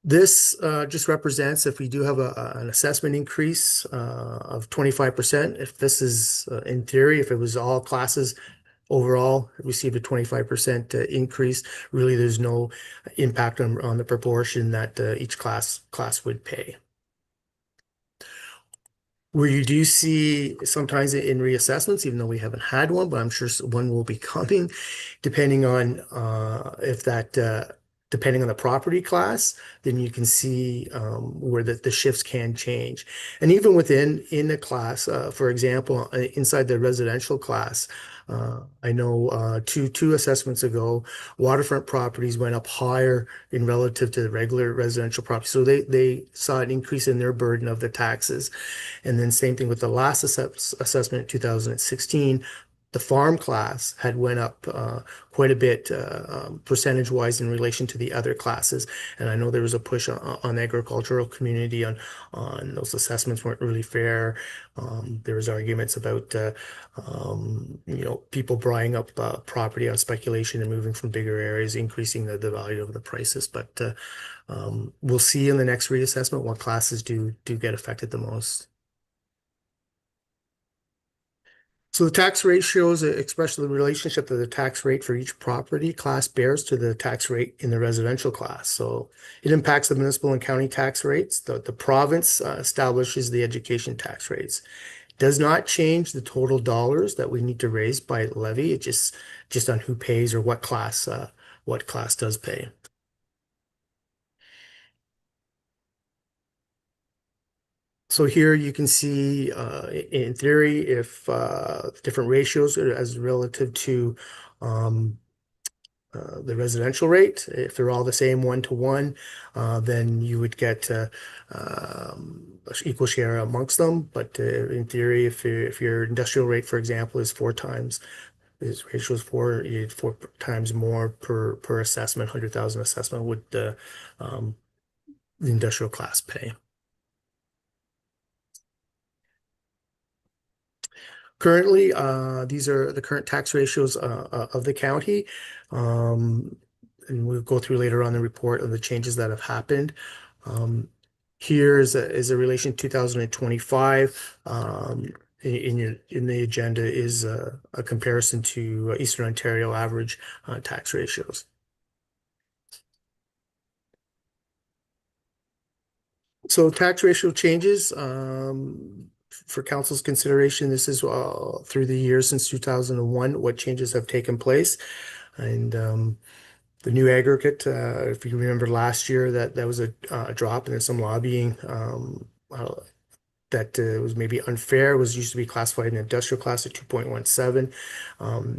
This just represents if we do have an assessment increase of 25%, if this is in theory, if it was all classes overall received a 25% increase, really there's no impact on the proportion that each class would pay. Where you do see sometimes in reassessments, even though we haven't had one, but I'm sure one will be coming, depending on if that depending on the property class, then you can see where the shifts can change. And even within a class, for example, inside the residential class, I know two assessments ago, waterfront properties went up higher in relative to the regular residential property. So they saw an increase in their burden of the taxes. And then same thing with the last assessment in 2016, the farm class had went up quite a bit percentage-wise in relation to the other classes. And I know there was a push on the agricultural community on those assessments weren't really fair. There was arguments about people buying up property on speculation and moving from bigger areas, increasing the value of the prices. But we'll see in the next reassessment what classes do get affected the most. So the tax ratios, especially the relationship to the tax rate for each property class bears to the tax rate in the residential class. So it impacts the municipal and county tax rates. The province establishes the education tax rates. Does not change the total dollars that we need to raise by levy. It just on who pays or what class does pay. So here you can see, in theory, if different ratios are as relative to the residential rate, if they're all the same 1-to-1, then you would get equal share amongst them. But in theory, if your industrial rate, for example, is 4 times, this ratio is 4, you need 4 times more per assessment, 100,000 assessment would the industrial class pay. Currently, these are the current tax ratios of the county. And we'll go through later on the report of the changes that have happened. Here is a relation 2025. In the agenda is a comparison to Eastern Ontario average tax ratios. So tax ratio changes for council's consideration. This is through the years since 2001, what changes have taken place. And the new aggregate, if you remember last year, that was a drop, and there's some lobbying that was maybe unfair. It was used to be classified in industrial class at 2.17.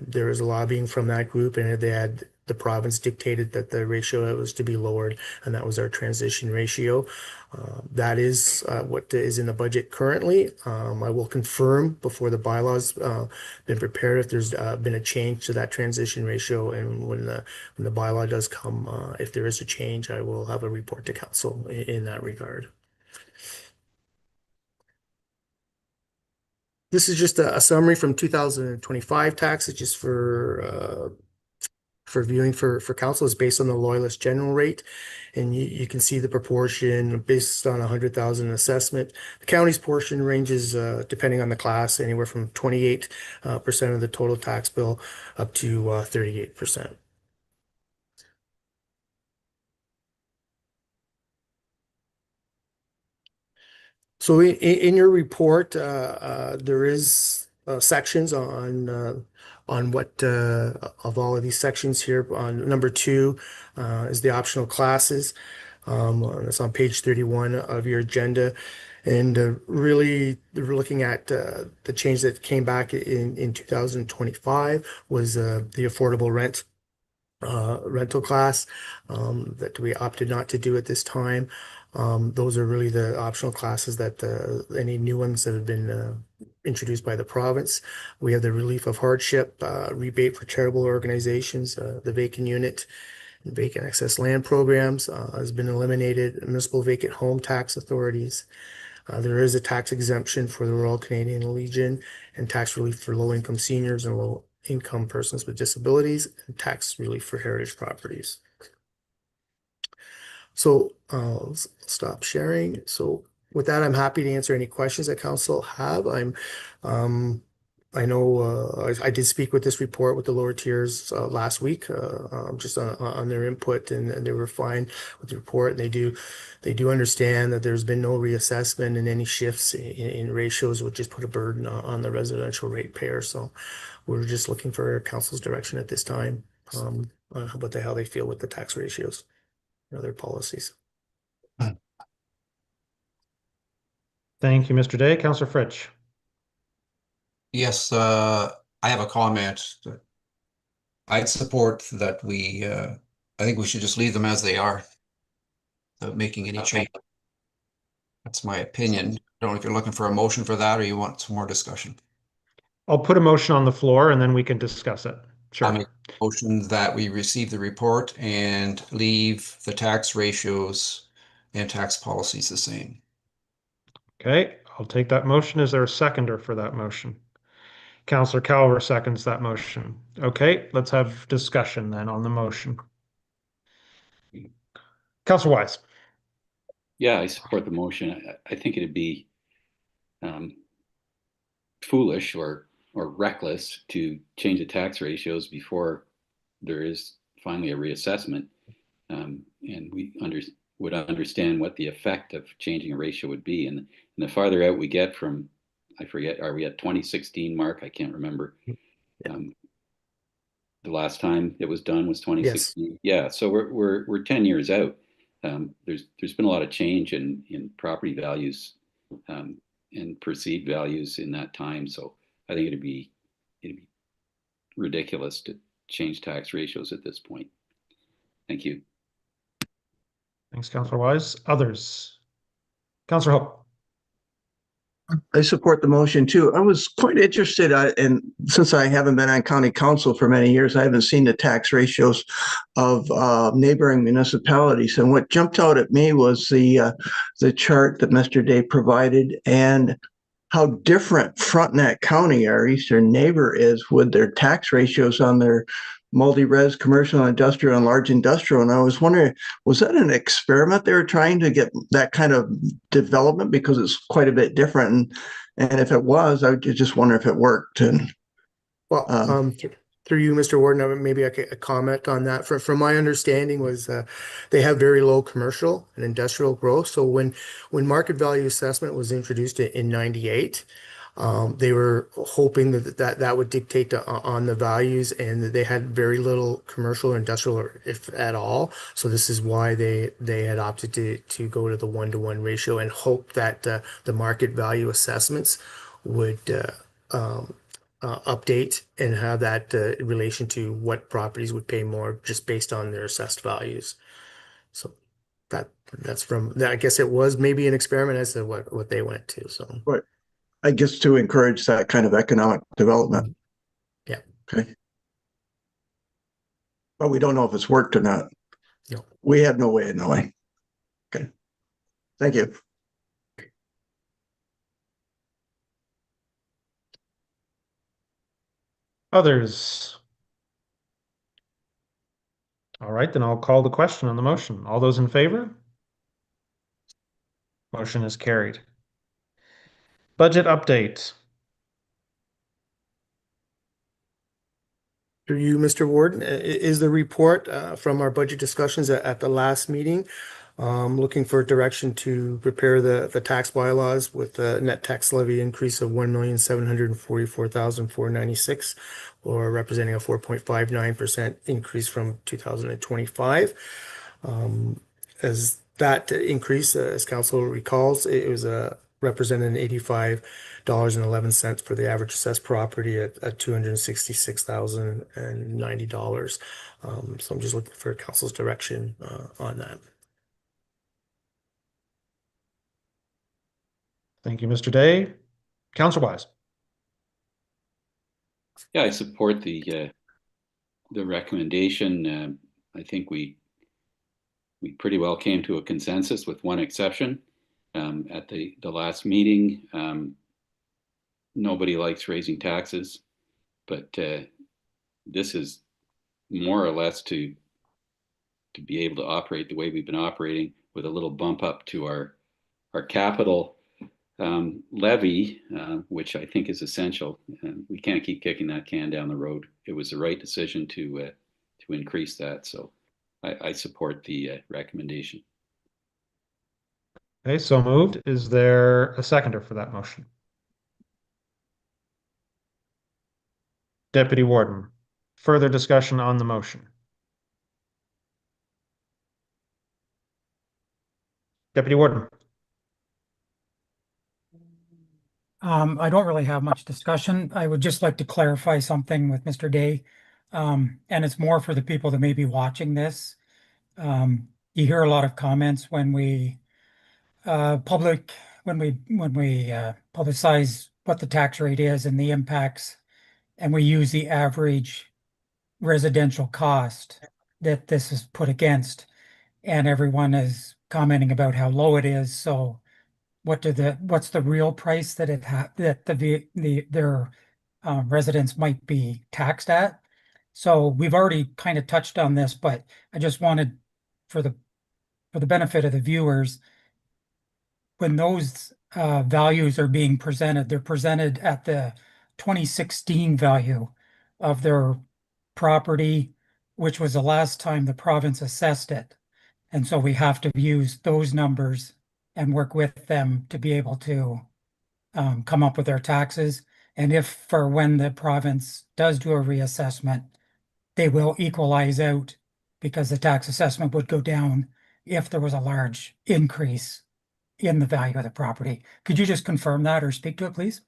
There was a lobbying from that group, and the province dictated that the ratio was to be lowered, and that was our transition ratio. That is what is in the budget currently. I will confirm before the bylaws been prepared if there's been a change to that transition ratio, and when the bylaw does come, if there is a change, I will have a report to council in that regard. This is just a summary from 2025 taxes, just for viewing for council. Is based on the Loyalist general rate, and you can see the proportion based on 100,000 assessment. The county's portion ranges depending on the class, anywhere from 28% of the total tax bill up to 38%. So in your report, there is sections on what of all of these sections here. On number 2 is the optional classes. It's on page 31 of your agenda. And really, we're looking at the change that came back in 2025 was the affordable rental class that we opted not to do at this time. Those are really the optional classes that any new ones that have been introduced by the province. We have the relief of hardship rebate for charitable organizations, the vacant unit and vacant excess land programs has been eliminated. Municipal vacant home tax authorities. There is a tax exemption for the Royal Canadian Legion and tax relief for low-income seniors and low-income persons with disabilities, and tax relief for heritage properties. So I'll stop sharing. So with that, I'm happy to answer any questions that council have. I know I did speak with this report with the lower tiers last week, just on their input, and they were fine with the report. And they do understand that there's been no reassessment, and any shifts in ratios would just put a burden on the residential ratepayer. So we're just looking for council's direction at this time about how they feel with the tax ratios and other policies. Thank you, Mr. Day. Councillor Fritsch. Yes, I have a comment. I'd support that I think we should just leave them as they are, without making any change. That's my opinion. I don't know if you're looking for a motion for that or you want some more discussion. I'll put a motion on the floor and then we can discuss it. Sure. I'll make a motion that we receive the report and leave the tax ratios and tax policies the same. Okay, I'll take that motion. Is there a seconder for that motion? Councillor Calver seconds that motion. Okay, let's have discussion then on the motion. Councillor Wise. Yeah, I support the motion. I think it'd be foolish or reckless to change the tax ratios before there is finally a reassessment, and we would understand what the effect of changing a ratio would be. And the farther out we get from I forget, are we at 2016, Mark? I can't remember. The last time it was done was 2016. Yeah, so we're 10 years out. There's been a lot of change in property values and perceived values in that time. So I think it'd be ridiculous to change tax ratios at this point. Thank you. Thanks, Councillor Wise. Others? Councillor Hope. I support the motion too. I was quite interested, and since I haven't been on county council for many years, I haven't seen the tax ratios of neighboring municipalities. And what jumped out at me was the chart that Mr. Day provided, and how different Frontenac County, our eastern neighbor, is with their tax ratios on their multi-res, commercial, industrial, and large industrial. And I was wondering, was that an experiment they were trying to get that kind of development, because it's quite a bit different? And if it was, I would just wonder if it worked. And well, through you, Mr. Warden, maybe I could comment on that. From my understanding was they have very low commercial and industrial growth. So when market value assessment was introduced in '98, they were hoping that would dictate on the values, and that they had very little commercial or industrial, if at all. So this is why they had opted to go to the 1-to-1 ratio, and hope that the market value assessments would update and have that in relation to what properties would pay more just based on their assessed values. So that's from that. I guess it was maybe an experiment as to what they went to. So right. I guess to encourage that kind of economic development. Yeah. Okay. But we don't know if it's worked or not. No. We have no way of knowing. Okay. Thank you. Others? All right, then I'll call the question on the motion. All those in favor? Motion is carried. Budget update. Through you, Mr. Warden, is the report from our budget discussions at the last meeting, looking for direction to prepare the tax bylaws with a net tax levy increase of 1,744,496, or representing a 4.59% increase from 2025. As that increase, as council recalls, it was represented $85.11 for the average assessed property at $266,090. So I'm just looking for council's direction on that. Thank you, Mr. Day. Councillor Wise. Yeah, I support the recommendation. I think we pretty well came to a consensus, with one exception. At the last meeting, nobody likes raising taxes, but this is more or less to be able to operate the way we've been operating, with a little bump up to our capital levy, which I think is essential. We can't keep kicking that can down the road. It was the right decision to increase that. So I support the recommendation. Okay, so moved. Is there a seconder for that motion? Deputy Warden, further discussion on the motion? Deputy Warden. I don't really have much discussion. I would just like to clarify something with Mr. Day. And it's more for the people that may be watching this. You hear a lot of comments when we publicize what the tax rate is and the impacts, and we use the average residential cost that this is put against, and everyone is commenting about how low it is. So what's the real price that their residents might be taxed at? So we've already kind of touched on this, but I just wanted, for the benefit of the viewers, when those values are being presented, they're presented at the 2016 value of their property, which was the last time the province assessed it. And so we have to use those numbers and work with them to be able to come up with their taxes. And if for when the province does do a reassessment, they will equalize out because the tax assessment would go down if there was a large increase in the value of the property. Could you just confirm that or speak to it, please?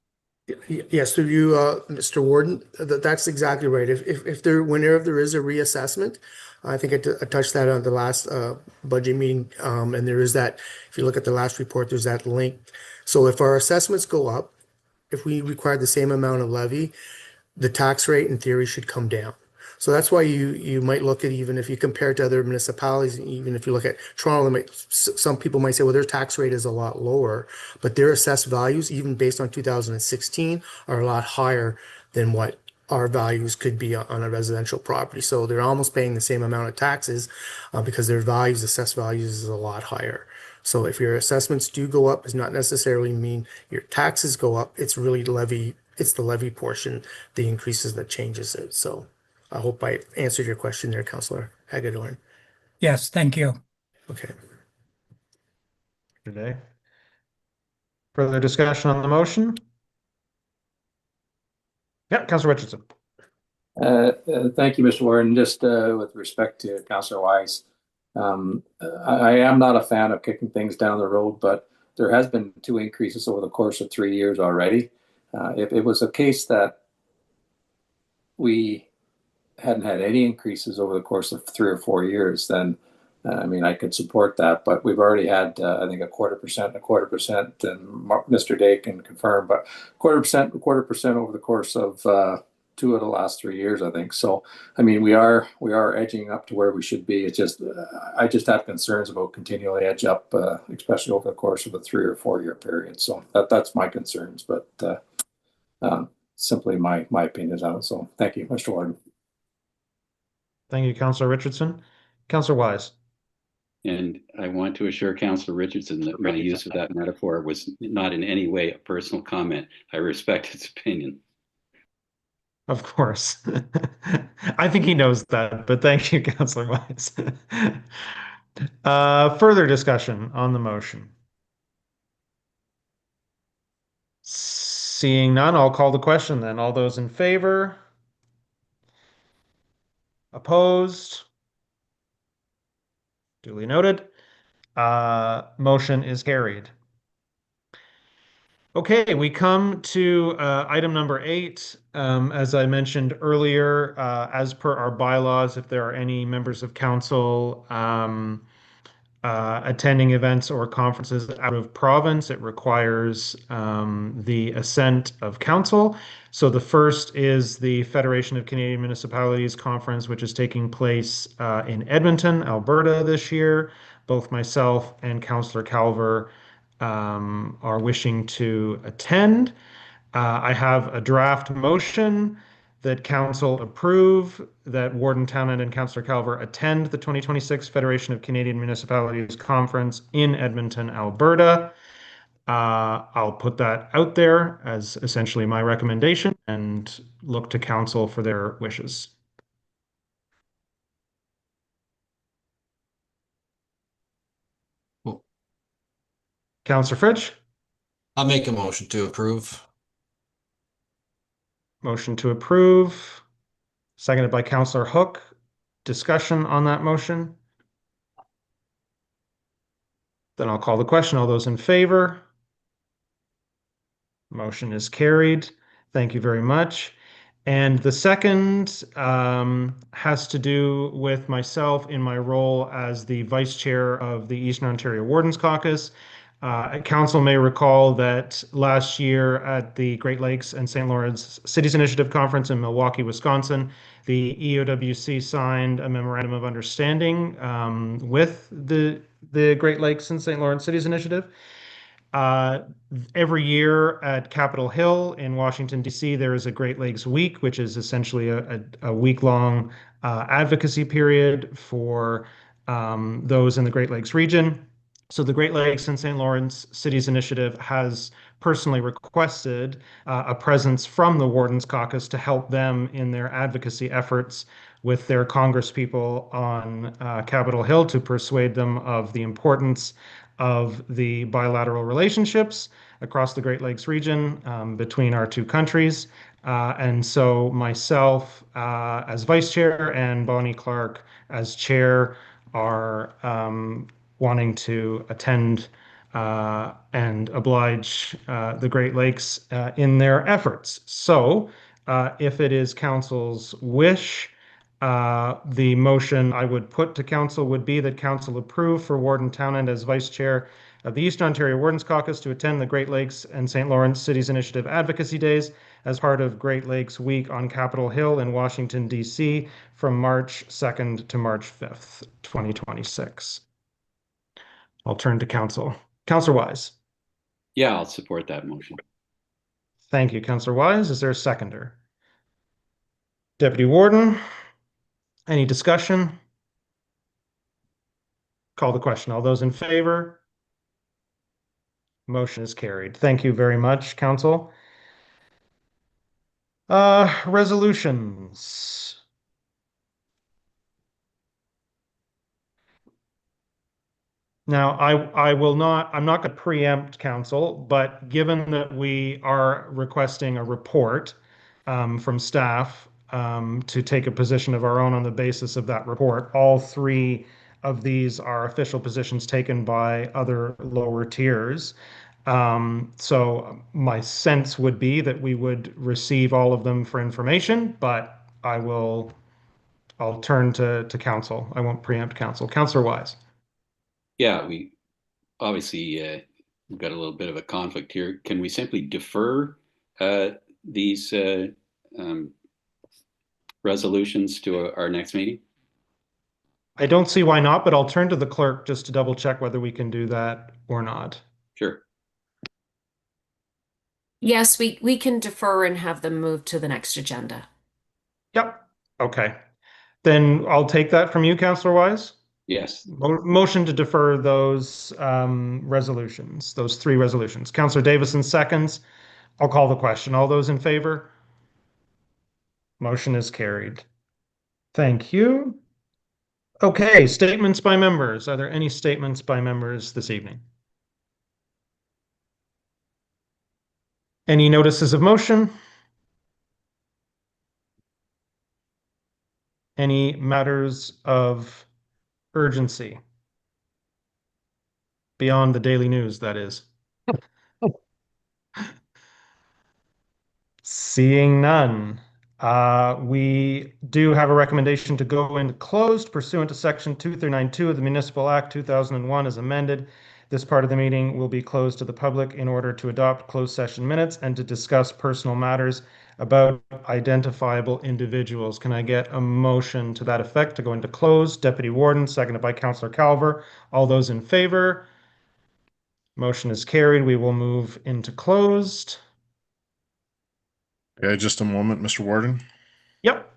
Yes, through you, Mr. Warden, that's exactly right. If there, whenever there is a reassessment, I think I touched that on the last budget meeting, and there is that, if you look at the last report, there's that link. So if our assessments go up, if we require the same amount of levy, the tax rate in theory should come down. So that's why you might look at, even if you compare it to other municipalities, even if you look at Toronto, some people might say, well, their tax rate is a lot lower, but their assessed values, even based on 2016, are a lot higher than what our values could be on a residential property. So they're almost paying the same amount of taxes because their values, assessed values, is a lot higher. So if your assessments do go up, does not necessarily mean your taxes go up. It's really it's the levy portion, the increases that changes it. So I hope I answered your question there, Councillor Hagedorn. Yes, thank you. Okay. Today. Further discussion on the motion? Yeah, Councillor Richardson. Thank you, Mr. Warden. Just with respect to Councillor Wise, I am not a fan of kicking things down the road, but there has been 2 increases over the course of 3 years already. If it was a case that we hadn't had any increases over the course of 3 or 4 years, then I mean, I could support that. But we've already had, I think, 0.25%, and Mr. Day can confirm, but 0.25% over the course of 2 of the last 3 years, I think. So, I mean, we are edging up to where we should be. It's just, I just have concerns about continually edge up, especially over the course of a 3 or 4 year period. So that's my concerns, but simply my opinion on it. So thank you, Mr. Warden. Thank you, Councillor Richardson. Councillor Wise. And I want to assure Councillor Richardson that my use of that metaphor was not in any way a personal comment. I respect his opinion. Of course. I think he knows that, but thank you, Councillor Wise. Further discussion on the motion. Seeing none, I'll call the question then. All those in favor? Opposed? Duly noted. Motion is carried. Okay, we come to item number 8. As I mentioned earlier, as per our bylaws, if there are any members of council attending events or conferences out of province, it requires the assent of council. So the first is the Federation of Canadian Municipalities Conference, which is taking place in Edmonton, Alberta this year. Both myself and Councillor Calver are wishing to attend. I have a draft motion that council approve that Warden Townend and Councillor Calver attend the 2026 Federation of Canadian Municipalities Conference in Edmonton, Alberta. I'll put that out there as essentially my recommendation and look to council for their wishes. Cool. Councillor Fritsch? I'll make a motion to approve. Motion to approve, seconded by Councillor Hook. Discussion on that motion? Then I'll call the question. All those in favor? Motion is carried. Thank you very much. And the second has to do with myself in my role as the Vice Chair of the Eastern Ontario Wardens Caucus. Council may recall that last year at the Great Lakes and St. Lawrence Cities Initiative Conference in Milwaukee, Wisconsin, the EOWC signed a memorandum of understanding with the Great Lakes and St. Lawrence Cities Initiative. Every year at Capitol Hill in Washington, D.C., there is a Great Lakes Week, which is essentially a week-long advocacy period for those in the Great Lakes region. So the Great Lakes and St. Lawrence Cities Initiative has personally requested a presence from the Wardens Caucus to help them in their advocacy efforts with their congresspeople on Capitol Hill to persuade them of the importance of the bilateral relationships, across the Great Lakes region between our two countries. And so myself as vice chair and Bonnie Clark as chair are wanting to attend and oblige the Great Lakes in their efforts. So if it is council's wish, the motion I would put to council would be that council approve for Warden Townend as vice chair of the Eastern Ontario Wardens Caucus to attend the Great Lakes and St. Lawrence Cities Initiative Advocacy Days as part of Great Lakes Week on Capitol Hill in Washington, D.C. from March 2nd to March 5th, 2026. I'll turn to council. Councillor Wise. Yeah, I'll support that motion. Thank you, Councillor Wise. Is there a seconder? Deputy Warden, any discussion? Call the question. All those in favor? Motion is carried. Thank you very much, Council. Resolutions. Now, I'm not going to preempt council, but given that we are requesting a report from staff to take a position of our own on the basis of that report, all three of these are official positions taken by other lower tiers. So my sense would be that we would receive all of them for information, but I'll turn to council. I won't preempt council. Councillor Wise. Yeah, we obviously we've got a little bit of a conflict here. Can we simply defer these resolutions to our next meeting? I don't see why not, but I'll turn to the clerk just to double check whether we can do that or not. Sure. Yes, we can defer and have them moved to the next agenda. Yep. Okay. Then I'll take that from you, Councillor Wise. Yes. Motion to defer those resolutions, those three resolutions. Councillor Davison seconds. I'll call the question. All those in favor? Motion is carried. Thank you. Okay, statements by members. Are there any statements by members this evening? Any notices of motion? Any matters of urgency? Beyond the daily news, that is. Seeing none. We do have a recommendation to go into closed pursuant to Section 2392 of the Municipal Act 2001 as amended. This part of the meeting will be closed to the public in order to adopt closed session minutes and to discuss personal matters about identifiable individuals. Can I get a motion to that effect to go into closed? Deputy Warden, seconded by Councillor Calver. All those in favor? Motion is carried. We will move into closed. Okay, just a moment, Mr. Warden. Yep.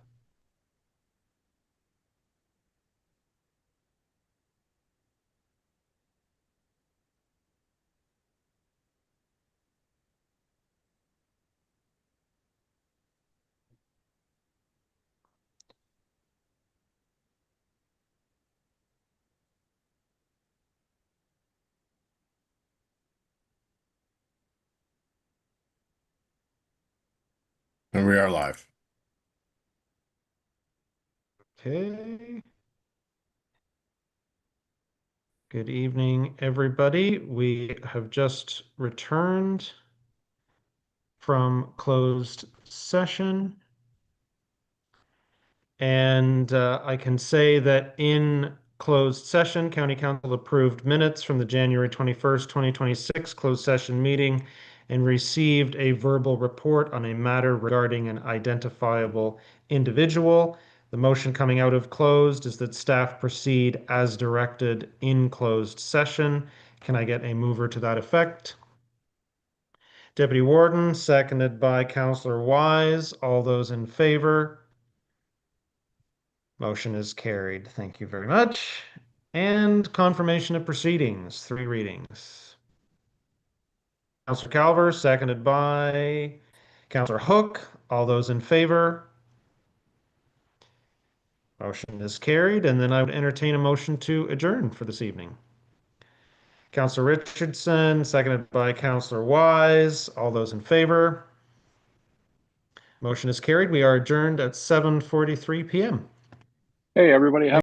And we are live. Okay. Good evening, everybody. We have just returned from closed session. And I can say that in closed session, County Council approved minutes from the January 21st, 2026 closed session meeting and received a verbal report on a matter regarding an identifiable individual. The motion coming out of closed is that staff proceed as directed in closed session. Can I get a mover to that effect? Deputy Warden, seconded by Councillor Wise. All those in favor? Motion is carried. Thank you very much. And confirmation of proceedings, 3 readings. Councillor Calver, seconded by Councillor Hook. All those in favor? Motion is carried. And then I would entertain a motion to adjourn for this evening. Councillor Richardson, seconded by Councillor Wise. All those in favor? Motion is carried. We are adjourned at 7:43 p.m. Hey, everybody. Have